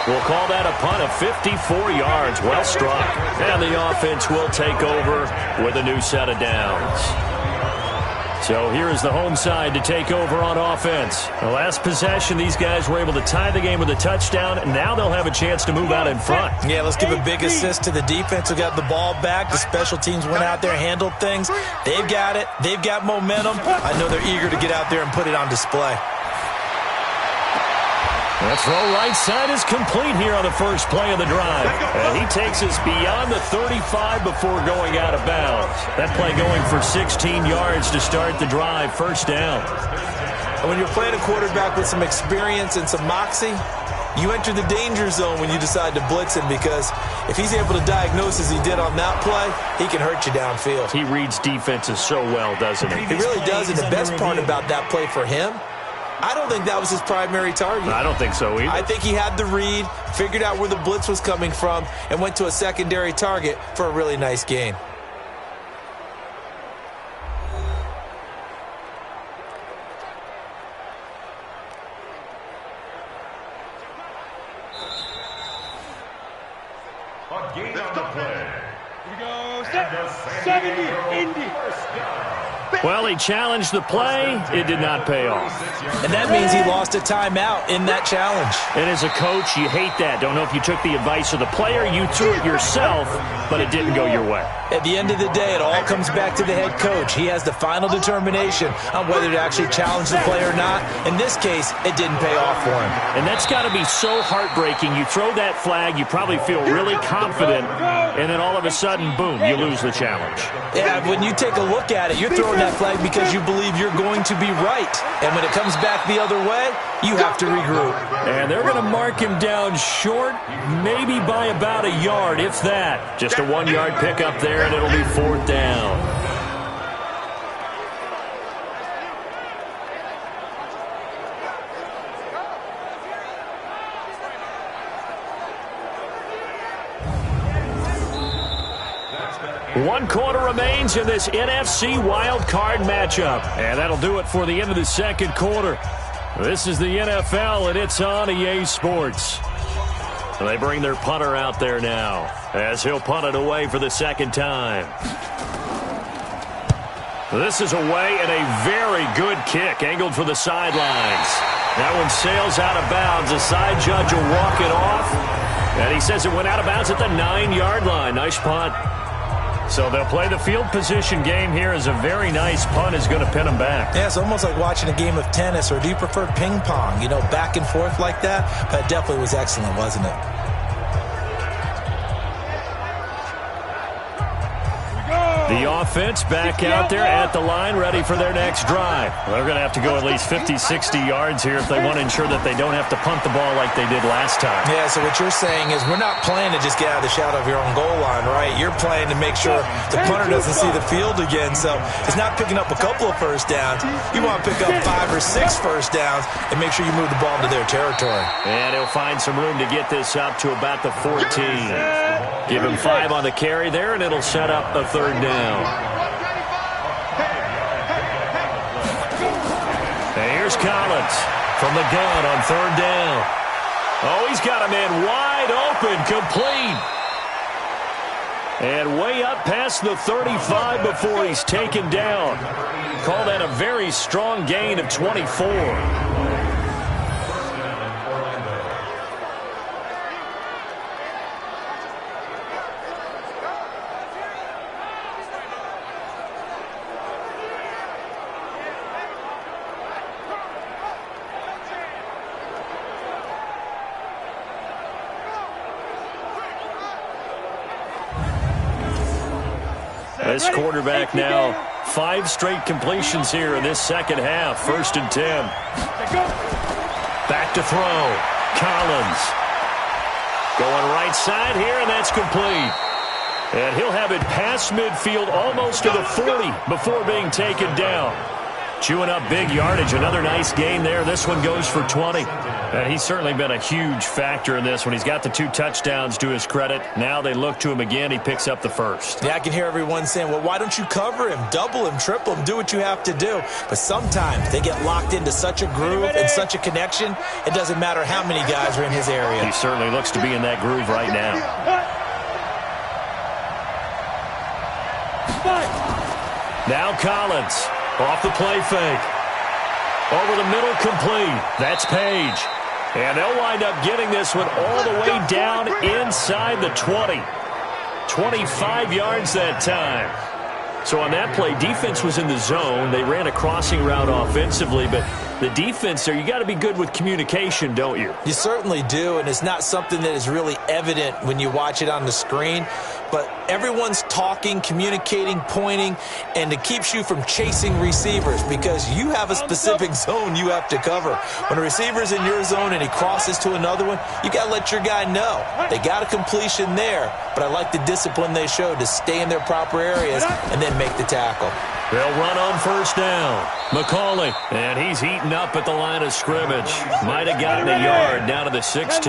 We'll call that a punt of 54 yards. Well struck. And the offense will take over with a new set of downs. So here is the home side to take over on offense. The last possession, these guys were able to tie the game with a touchdown, and now they'll have a chance to move out in front. Yeah, let's give a big assist to the defense who got the ball back. The special teams went out there, handled things. They've got it. They've got momentum. I know they're eager to get out there and put it on display. That throw right side is complete here on the first play of the drive. And he takes us beyond the 35 before going out of bounds. That play going for 16 yards to start the drive, 1st down. And when you're playing a quarterback with some experience and some moxie, you enter the danger zone when you decide to blitz him, because if he's able to diagnose as he did on that play, he can hurt you downfield. He reads defenses so well, doesn't he? He really does, and the best part about that play for him, I don't think that was his primary target. I don't think so either. I think he had the read, figured out where the blitz was coming from, and went to a secondary target for a really nice gain. Well, he challenged the play. It did not pay off. And that means he lost a timeout in that challenge. And as a coach, you hate that. Don't know if you took the advice of the player, you threw it yourself, but it didn't go your way. At the end of the day, it all comes back to the head coach. He has the final determination on whether to actually challenge the play or not. In this case, it didn't pay off for him. And that's got to be so heartbreaking. You throw that flag, you probably feel really confident, and then all of a sudden, boom, you lose the challenge. Yeah, when you take a look at it, you're throwing that flag because you believe you're going to be right. And when it comes back the other way, you have to regroup. And they're going to mark him down short, maybe by about a yard, if that. Just a 1-yard pickup there, and it'll be 4th down. One quarter remains in this NFC Wild Card matchup. And that'll do it for the end of the second quarter. This is the NFL, and it's on EA Sports. They bring their punter out there now, as he'll punt it away for the second time. This is away, and a very good kick, angled for the sidelines. That one sails out of bounds. The side judge will walk it off. And he says it went out of bounds at the 9-yard line. Nice punt. So they'll play the field position game here, as a very nice punt is going to pin them back. Yeah, it's almost like watching a game of tennis, or do you prefer ping pong? You know, back and forth like that? That definitely was excellent, wasn't it? The offense back out there at the line, ready for their next drive. They're going to have to go at least 50, 60 yards here if they want to ensure that they don't have to punt the ball like they did last time. Yeah, so what you're saying is we're not playing to just get out of the shadow of your own goal line, right? You're playing to make sure the punter doesn't see the field again. So it's not picking up a couple of first downs. You want to pick up 5 or 6 first downs and make sure you move the ball into their territory. And he'll find some room to get this up to about the 14. Give him 5 on the carry there, and it'll set up a 3rd down. And here's Collins from the gun on 3rd down. Oh, he's got a man wide open, complete. And way up past the 35 before he's taken down. Call that a very strong gain of 24. This quarterback now, 5 straight completions here in this second half. 1st and 10. Back to throw. Collins. Going right side here, and that's complete. And he'll have it past midfield, almost to the 40 before being taken down. Chewing up big yardage. Another nice gain there. This one goes for 20. He's certainly been a huge factor in this one. He's got the 2 touchdowns to his credit. Now they look to him again. He picks up the 1st. Yeah, I can hear everyone saying, well, why don't you cover him, double him, triple him, do what you have to do. But sometimes they get locked into such a groove and such a connection, it doesn't matter how many guys are in his area. He certainly looks to be in that groove right now. Now Collins off the play fake. Over the middle, complete. That's Page. And they'll wind up getting this one all the way down inside the 20. 25 yards that time. So on that play, defense was in the zone. They ran a crossing route offensively, but the defense there, you got to be good with communication, don't you? You certainly do, and it's not something that is really evident when you watch it on the screen. but everyone's talking, communicating, pointing, and it keeps you from chasing receivers because you have a specific zone you have to cover. When a receiver's in your zone and he crosses to another one, you got to let your guy know. They got a completion there, but I like the discipline they showed to stay in their proper areas and then make the tackle. They'll run on first down. McCauley, and he's eaten up at the line of scrimmage. Might have gotten a yard down to the 16.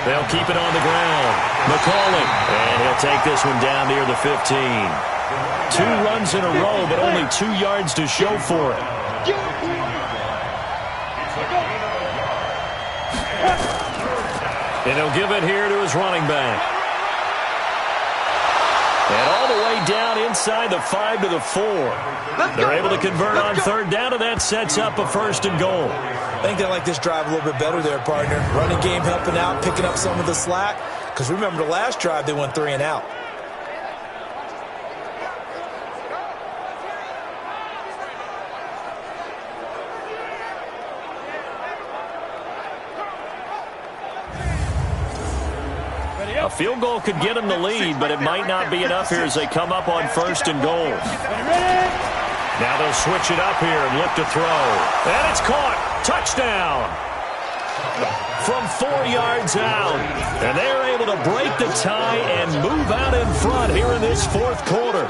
They'll keep it on the ground. McCauley, and he'll take this one down near the 15. 2 runs in a row, but only 2 yards to show for it. And he'll give it here to his running back. And all the way down inside the 5 to the 4. They're able to convert on third down, and that sets up a 1st and goal. I think they like this drive a little bit better there, partner. Running game helping out, picking up some of the slack. Because remember the last drive, they went 3 and out. A field goal could get them the lead, but it might not be enough here as they come up on 1st and goal. Now they'll switch it up here and look to throw. And it's caught. Touchdown. From 4 yards out. And they're able to break the tie and move out in front here in this 4th quarter.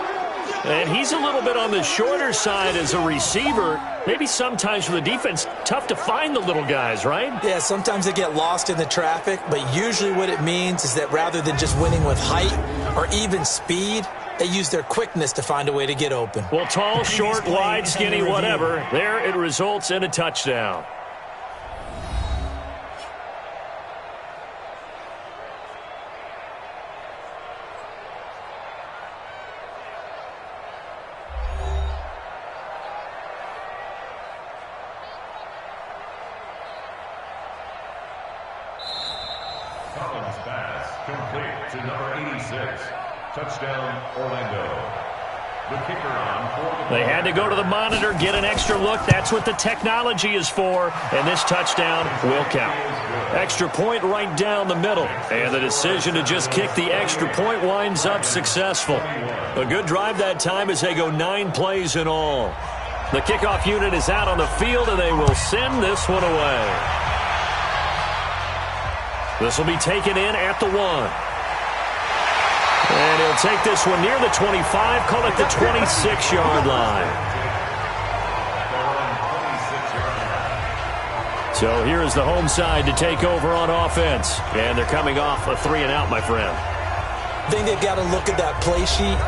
And he's a little bit on the shorter side as a receiver. Maybe sometimes for the defense, tough to find the little guys, right? Yeah, sometimes they get lost in the traffic, but usually what it means is that rather than just winning with height or even speed, they use their quickness to find a way to get open. Well, tall, short, wide, skinny, whatever. There it results in a touchdown. Complete to number 86. Touchdown, Orlando. The kicker on for They had to go to the monitor, get an extra look. That's what the technology is for. And this touchdown will count. Extra point right down the middle. And the decision to just kick the extra point winds up successful. A good drive that time as they go 9 plays in all. The kickoff unit is out on the field, and they will send this one away. This will be taken in at the 1. And he'll take this one near the 25, call it the 26-yard line. So here is the home side to take over on offense. And they're coming off a 3 and out, my friend. I think they've got to look at that play sheet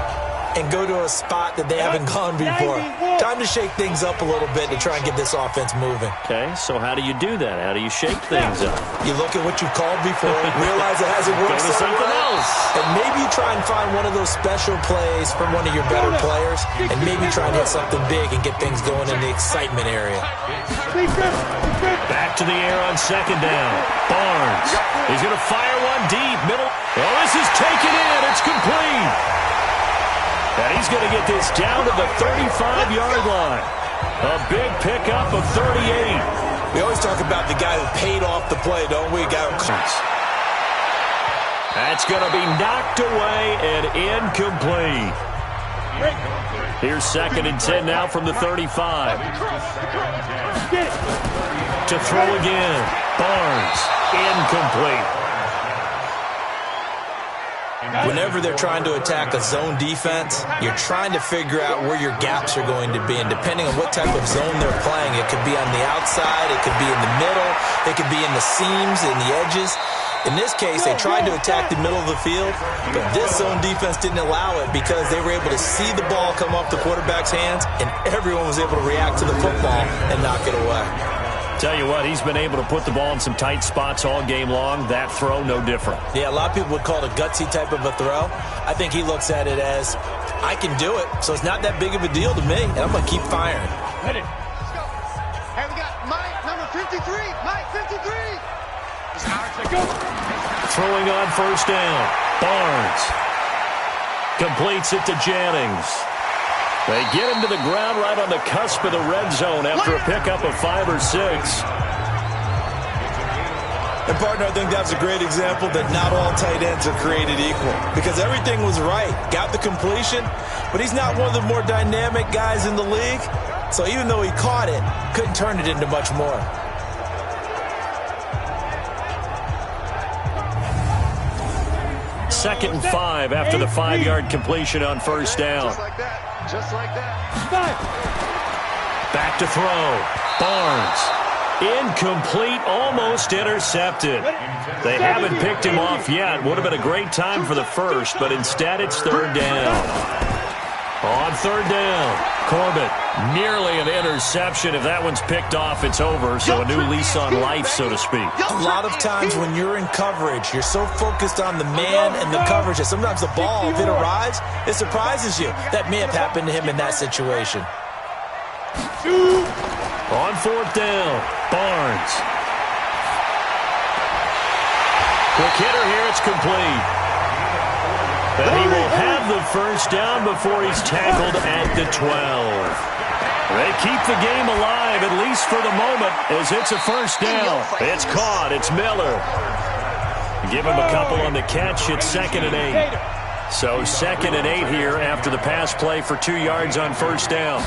and go to a spot that they haven't gone before. Time to shake things up a little bit to try and get this offense moving. Okay, so how do you do that? How do you shake things up? You look at what you've called before, realize it hasn't worked Go to something else. And maybe you try and find one of those special plays from one of your better players, and maybe try and hit something big and get things going in the excitement area. Back to the air on 2nd down. Barnes. He's going to fire one deep. Middle. Oh, this is taken in. It's complete. And he's going to get this down to the 35-yard line. A big pickup of 38. We always talk about the guy who paid off the play, don't we? That's going to be knocked away and incomplete. Here's 2nd and 10 now from the 35. To throw again. Barnes. Incomplete. Whenever they're trying to attack a zone defense, you're trying to figure out where your gaps are going to be. And depending on what type of zone they're playing, it could be on the outside, it could be in the middle, it could be in the seams and the edges. In this case, they tried to attack the middle of the field, but this zone defense didn't allow it because they were able to see the ball come off the quarterback's hands, and everyone was able to react to the football and knock it away. Tell you what, he's been able to put the ball in some tight spots all game long. That throw, no different. Yeah, a lot of people would call it a gutsy type of a throw. I think he looks at it as, I can do it, so it's not that big of a deal to me, and I'm going to keep firing. Hey, we got Mike, number 53. Mike, 53. It's ours to go. Throwing on 1st down. Barnes completes it to Jennings. They get him to the ground right on the cusp of the red zone after a pickup of 5 or 6. And, partner, I think that's a great example that not all tight ends are created equal because everything was right. Got the completion, but he's not one of the more dynamic guys in the league. So even though he caught it, couldn't turn it into much more. Second and 5 after the 5-yard completion on first down. Just like that. Just like that. Back to throw. Barnes. Incomplete, almost intercepted. They haven't picked him off yet. Would have been a great time for the first, but instead it's third down. On third down, Corbett, nearly an interception. If that one's picked off, it's over. So a new lease on life, so to speak. A lot of times when you're in coverage, you're so focused on the man and the coverage that sometimes the ball, if it arrives, it surprises you. That may have happened to him in that situation. On fourth down, Barnes. Quick hitter here, it's complete. And he will have the first down before he's tackled at the 12. They keep the game alive, at least for the moment, as it's a first down. It's caught. It's Miller. Give him a couple on the catch. It's 2nd and 8. So 2nd and 8 here after the pass play for 2 yards on first down.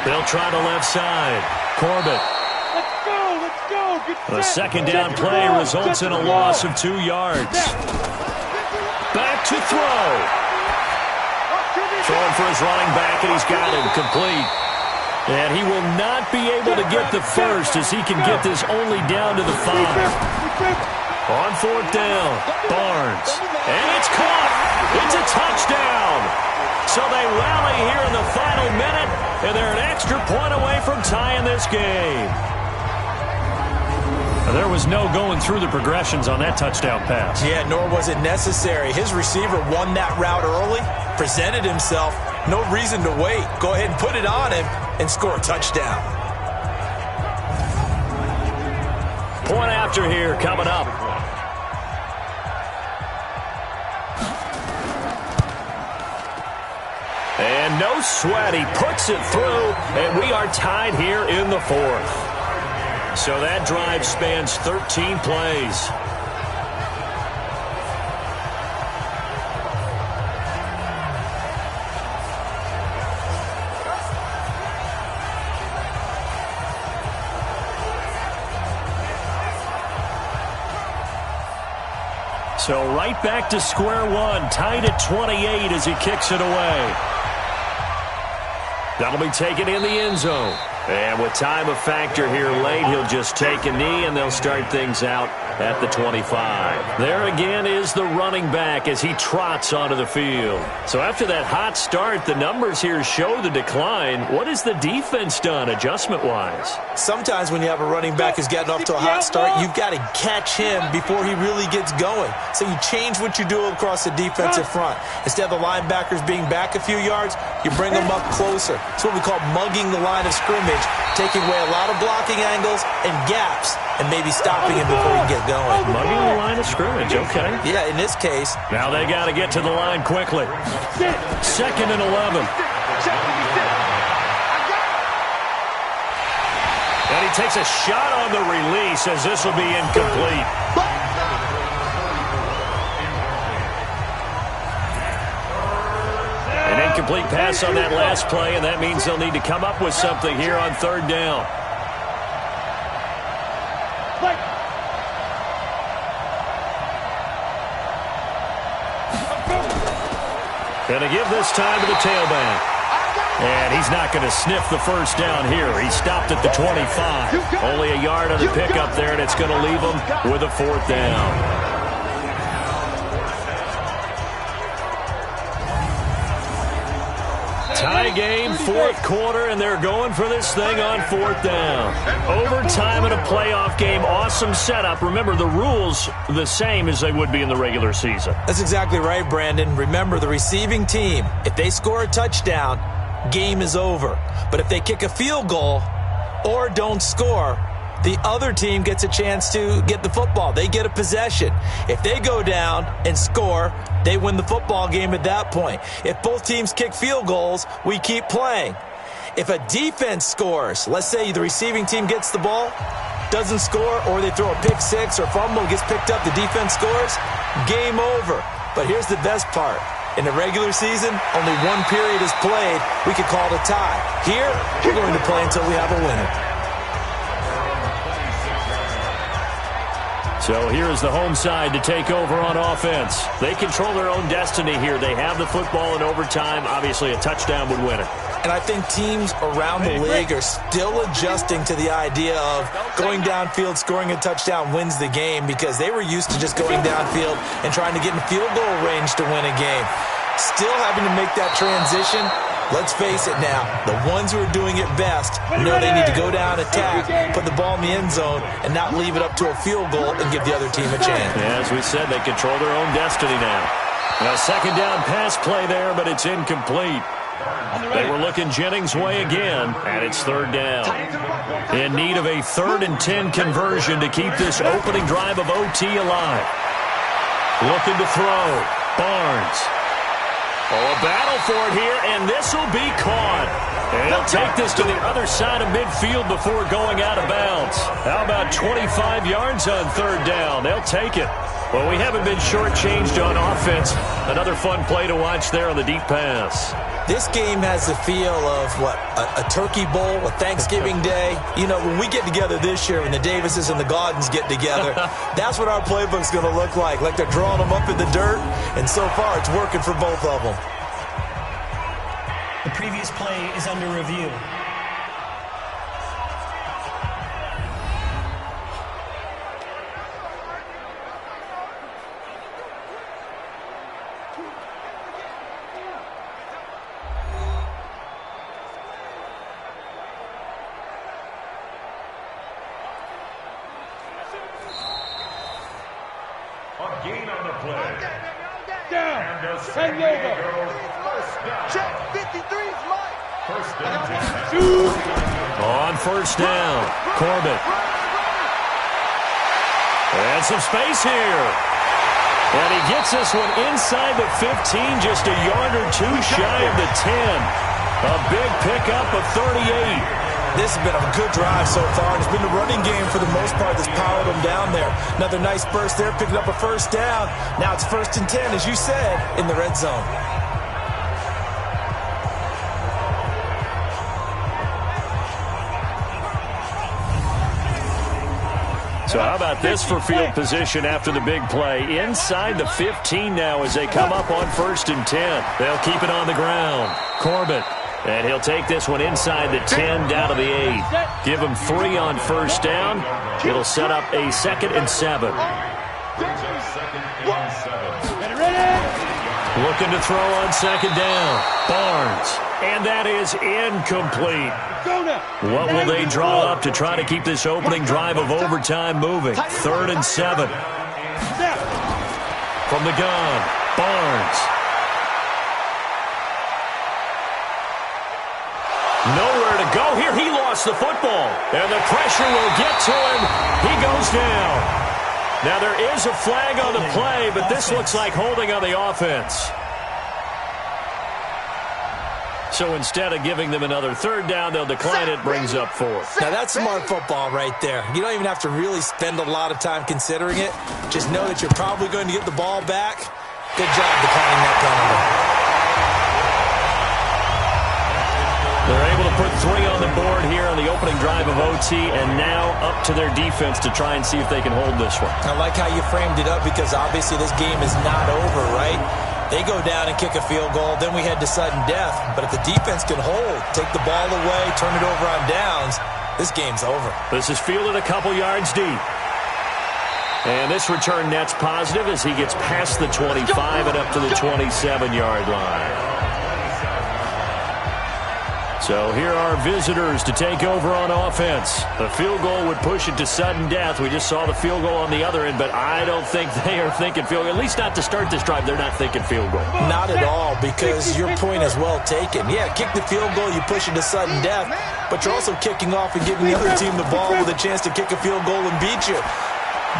They'll try the left side. Corbett. Let's go. The second down play results in a loss of 2 yards. Back to throw. Throwing for his running back, and he's got him complete. And he will not be able to get the first as he can get this only down to the 5. On fourth down, Barnes. And it's caught. It's a touchdown. So they rally here in the final minute, and they're an extra point away from tying this game. There was no going through the progressions on that touchdown pass. Yeah, nor was it necessary. His receiver won that route early, presented himself. No reason to wait. Go ahead and put it on him and score a touchdown. Point after here coming up. And no sweat. He puts it through, and we are tied here in the 4th. So that drive spans 13 plays. So right back to square one, tied at 28 as he kicks it away. That'll be taken in the end zone. And with time a factor here late, he'll just take a knee, and they'll start things out at the 25. There again is the running back as he trots onto the field. So after that hot start, the numbers here show the decline. What has the defense done adjustment-wise? Sometimes when you have a running back who's getting off to a hot start, you've got to catch him before he really gets going. So you change what you do across the defensive front. Instead of the linebackers being back a few yards, you bring them up closer. It's what we call mugging the line of scrimmage, taking away a lot of blocking angles and gaps, and maybe stopping him before he gets going. Mugging the line of scrimmage, okay. Yeah, in this case. Now they got to get to the line quickly. 2nd and 11. And he takes a shot on the release as this will be incomplete. An incomplete pass on that last play, and that means they'll need to come up with something here on third down. Going to give this time to the tailback. And he's not going to sniff the first down here. He stopped at the 25. Only a yard on the pickup there, and it's going to leave him with a 4th down. Tie game, 4th quarter, and they're going for this thing on 4th down. Overtime in a playoff game, awesome setup. Remember, the rules the same as they would be in the regular season. That's exactly right, Brandon. Remember, the receiving team, if they score a touchdown, game is over. But if they kick a field goal or don't score, the other team gets a chance to get the football. They get a possession. If they go down and score, they win the football game at that point. If both teams kick field goals, we keep playing. If a defense scores, let's say the receiving team gets the ball, doesn't score, or they throw a pick six or fumble, gets picked up, the defense scores, game over. But here's the best part. In the regular season, only one period is played. We could call it a tie. Here, we're going to play until we have a winner. So here is the home side to take over on offense. They control their own destiny here. They have the football in overtime. Obviously, a touchdown would win it. And I think teams around the league are still adjusting to the idea of going downfield, scoring a touchdown wins the game, because they were used to just going downfield and trying to get in field goal range to win a game. Still having to make that transition. Let's face it now, the ones who are doing it best know they need to go down, attack, put the ball in the end zone, and not leave it up to a field goal and give the other team a chance. Yeah, as we said, they control their own destiny now. A second down pass play there, but it's incomplete. They were looking Jennings' way again, and it's third down. In need of a 3rd and 10 conversion to keep this opening drive of OT alive. Looking to throw. Barnes. Oh, a battle for it here, and this will be caught. And he'll take this to the other side of midfield before going out of bounds. How about 25 yards on third down? They'll take it. Well, we haven't been shortchanged on offense. Another fun play to watch there on the deep pass. This game has the feel of, a turkey bowl, a Thanksgiving day. You know, when we get together this year and the Davises and the Gaudens get together, that's what our playbook's going to look like they're drawing them up in the dirt, and so far it's working for both of them. The previous play is under review. A gain on the play. Down. And a San Diego. first down. Check 53 is mine. First and 10. On first down, Corbett. And some space here. And he gets this one inside the 15, just a yard or two shy of the 10. A big pickup of 38. This has been a good drive so far, and it's been the running game for the most part that's powered them down there. Another nice burst there, picking up a first down. Now it's 1st and 10, as you said, in the red zone. So how about this for field position after the big play? Inside the 15 now as they come up on 1st and 10. They'll keep it on the ground. Corbett. And he'll take this one inside the 10 down to the 8. Give him 3 on first down. It'll set up a 2nd and 7. Looking to throw on 2nd down. Barnes. And that is incomplete. What will they draw up to try to keep this opening drive of overtime moving? 3rd and 7. From the gun, Barnes. Nowhere to go here. He lost the football. And the pressure will get to him. He goes down. Now there is a flag on the play, but this looks like holding on the offense. So instead of giving them another 3rd down, they'll decline it, brings up 4th. Now that's smart football right there. You don't even have to really spend a lot of time considering it. Just know that you're probably going to get the ball back. Good job declining that penalty. They're able to put 3 on the board here on the opening drive of OT, and now up to their defense to try and see if they can hold this one. I like how you framed it up, because obviously this game is not over, right? They go down and kick a field goal, then we head to sudden death. But if the defense can hold, take the ball away, turn it over on downs, this game's over. This is fielded a couple yards deep. And this return net's positive as he gets past the 25 and up to the 27-yard line. So here are visitors to take over on offense. The field goal would push it to sudden death. We just saw the field goal on the other end, but I don't think they are thinking field goal. At least not to start this drive. They're not thinking field goal. Not at all, because your point is well taken. Yeah, kick the field goal, you push it to sudden death, but you're also kicking off and giving the other team the ball with a chance to kick a field goal and beat you.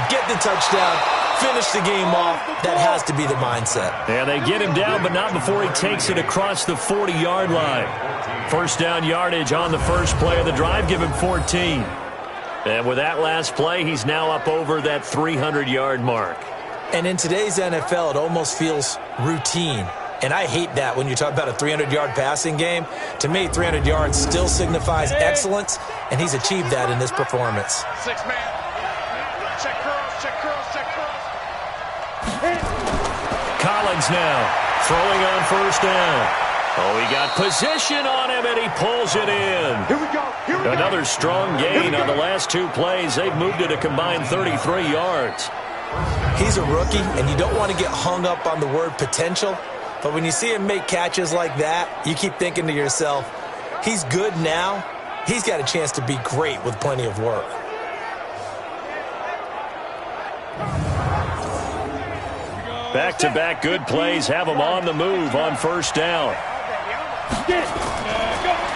Get the touchdown, finish the game off. That has to be the mindset. Yeah, they get him down, but not before he takes it across the 40-yard line. First down yardage on the first play of the drive. Give him 14. And with that last play, he's now up over that 300-yard mark. And in today's NFL, it almost feels routine. And I hate that when you talk about a 300-yard passing game. To me, 300 yards still signifies excellence, and he's achieved that in this performance. 6-man. Check curls, check curls, check curls. Collins now throwing on first down. Oh, he got position on him, and he pulls it in. Here we go. Here we go. Another strong gain on the last 2 plays. They've moved it a combined 33 yards. He's a rookie, and you don't want to get hung up on the word potential. But when you see him make catches like that, you keep thinking to yourself, he's good now. He's got a chance to be great with plenty of work. Back-to-back good plays have him on the move on first down.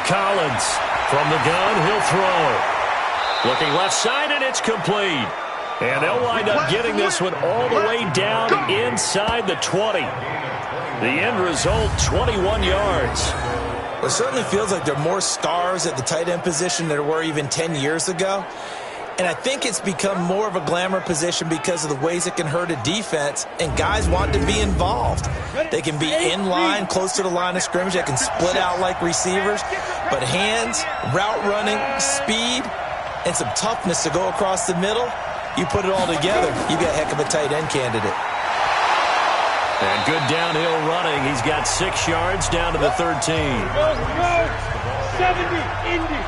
Collins from the gun, he'll throw. Looking left side, and it's complete. And they'll wind up getting this one all the way down inside the 20. The end result, 21 yards. It certainly feels like there are more stars at the tight end position than there were even 10 years ago. And I think it's become more of a glamour position because of the ways it can hurt a defense, and guys want to be involved. They can be in line, close to the line of scrimmage. They can split out like receivers. But hands, route running, speed, and some toughness to go across the middle, you put it all together, you got a heck of a tight end candidate. And good downhill running. He's got 6 yards down to the 13. Go, 70, Indy.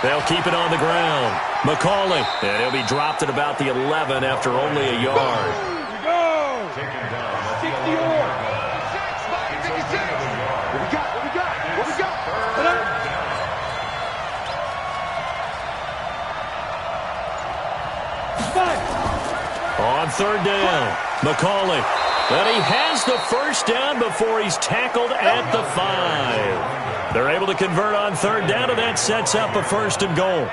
They'll keep it on the ground. McCauley. And he'll be dropped at about the 11 after only a yard. Go. 60 or. 56. What we got? What we got? What we got? On third down, McCauley. But he has the first down before he's tackled at the 5. They're able to convert on third down, and that sets up a 1st and goal.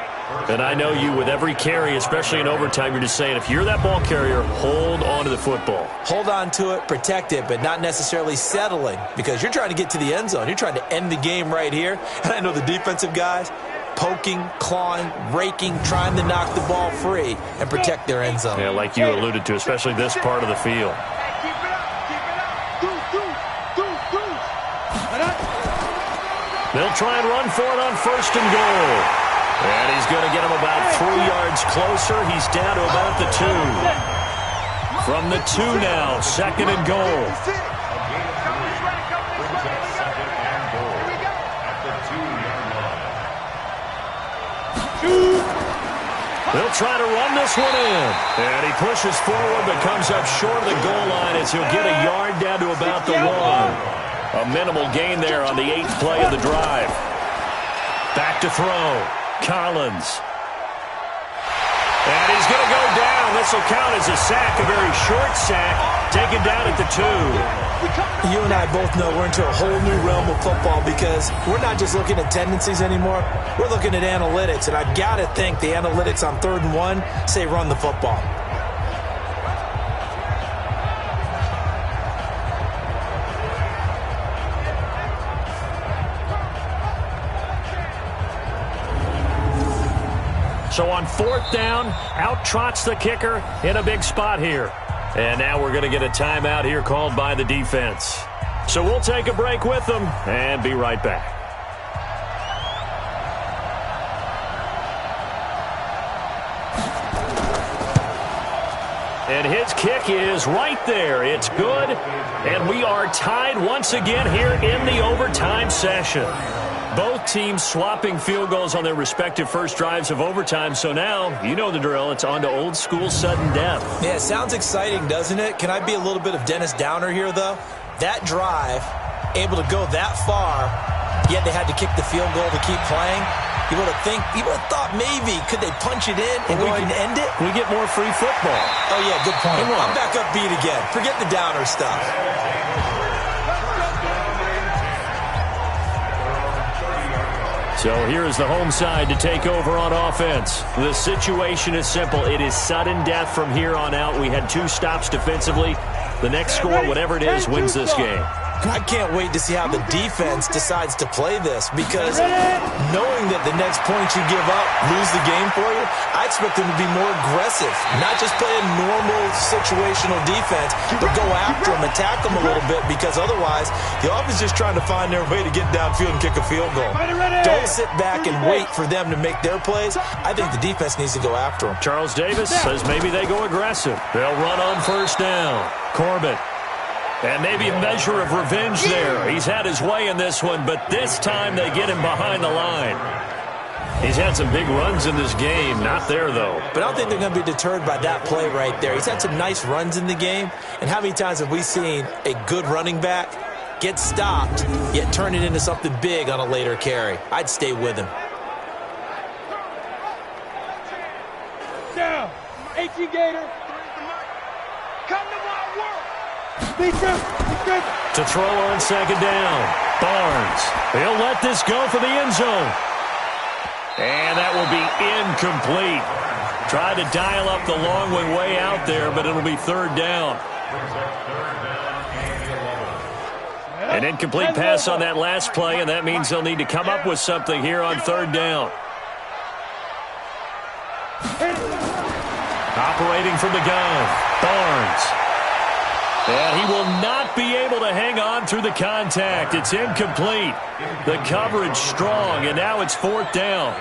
And I know you, with every carry, especially in overtime, you're just saying, if you're that ball carrier, hold on to the football. Hold on to it, protect it, but not necessarily settling, because you're trying to get to the end zone. You're trying to end the game right here. And I know the defensive guys, poking, clawing, raking, trying to knock the ball free and protect their end zone. Yeah, like you alluded to, especially this part of the field. Keep it up. Keep it up. They'll try and run for it on 1st and goal. And he's going to get him about 3 yards closer. He's down to about the 2. From the 2 now, 2nd and goal. They'll try to run this one in. And he pushes forward but comes up short of the goal line as he'll get a yard down to about the 1. A minimal gain there on the 8th play of the drive. Back to throw. Collins. And he's going to go down. This will count as a sack, a very short sack, taken down at the 2. You and I both know we're into a whole new realm of football because we're not just looking at tendencies anymore. We're looking at analytics, and I've got to think the analytics on 3rd and 1 say run the football. So on 4th down, out trots the kicker in a big spot here. And now we're going to get a timeout here called by the defense. So we'll take a break with them and be right back. And his kick is right there. It's good. And we are tied once again here in the overtime session. Both teams swapping field goals on their respective first drives of overtime. So now, you know the drill. It's on to old school sudden death. Yeah, it sounds exciting, doesn't it? Can I be a little bit of Dennis Downer here, though? That drive, able to go that far, yet they had to kick the field goal to keep playing. You would have thought maybe, could they punch it in and go ahead and end it? We get more free football. Oh, yeah, good point. I'm back upbeat again. Forget the Downer stuff. So here is the home side to take over on offense. The situation is simple. It is sudden death from here on out. We had 2 stops defensively. The next score, whatever it is, wins this game. I can't wait to see how the defense decides to play this, because knowing that the next point you give up lose the game for you, I expect them to be more aggressive, not just play a normal situational defense, but go after them, attack them a little bit, because otherwise the offense is just trying to find their way to get downfield and kick a field goal. Don't sit back and wait for them to make their plays. I think the defense needs to go after them. Charles Davis says maybe they go aggressive. They'll run on first down. Corbett. And maybe a measure of revenge there. He's had his way in this one, but this time they get him behind the line. He's had some big runs in this game. Not there, though. But I don't think they're going to be deterred by that play right there. He's had some nice runs in the game. And how many times have we seen a good running back get stopped, yet turn it into something big on a later carry? I'd stay with him. Down. 18 Gator. Come to my work. To throw on second down. Barnes. He'll let this go for the end zone. And that will be incomplete. Tried to dial up the long way out there, but it'll be third down. An incomplete pass on that last play, and that means they'll need to come up with something here on third down. Operating from the gun, Barnes. And he will not be able to hang on through the contact. It's incomplete. The coverage strong, and now it's fourth down.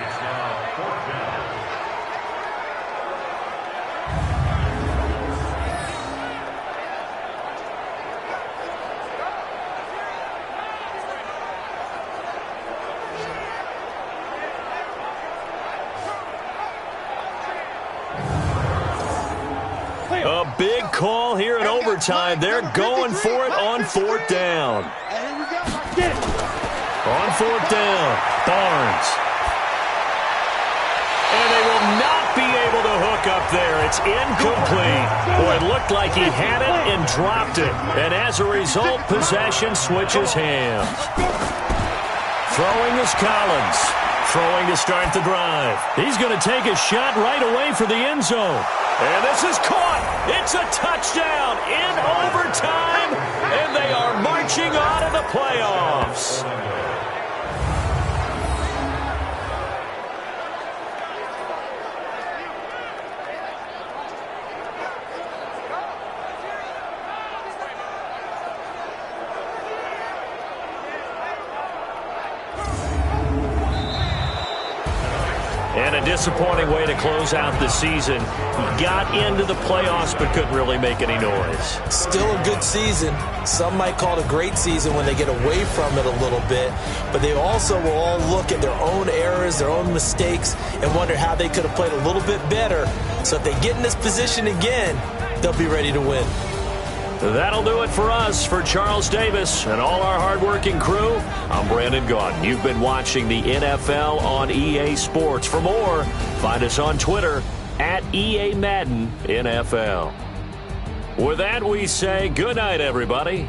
A big call here in overtime. They're going for it on fourth down. On fourth down, Barnes. And they will not be able to hook up there. It's incomplete. Boy, it looked like he had it and dropped it. And as a result, possession switches hands. Throwing is Collins. Throwing to start the drive. He's going to take a shot right away for the end zone. And this is caught. It's a touchdown in overtime. And they are marching on to the playoffs. And a disappointing way to close out the season. He got into the playoffs but couldn't really make any noise. Still a good season. Some might call it a great season when they get away from it a little bit. But they also will all look at their own errors, their own mistakes, and wonder how they could have played a little bit better. So if they get in this position again, they'll be ready to win. That'll do it for us. For Charles Davis and all our hardworking crew, I'm Brandon Gaudin. You've been watching the NFL on EA Sports. For more, find us on Twitter at EA Madden NFL. With that, we say good night, everybody.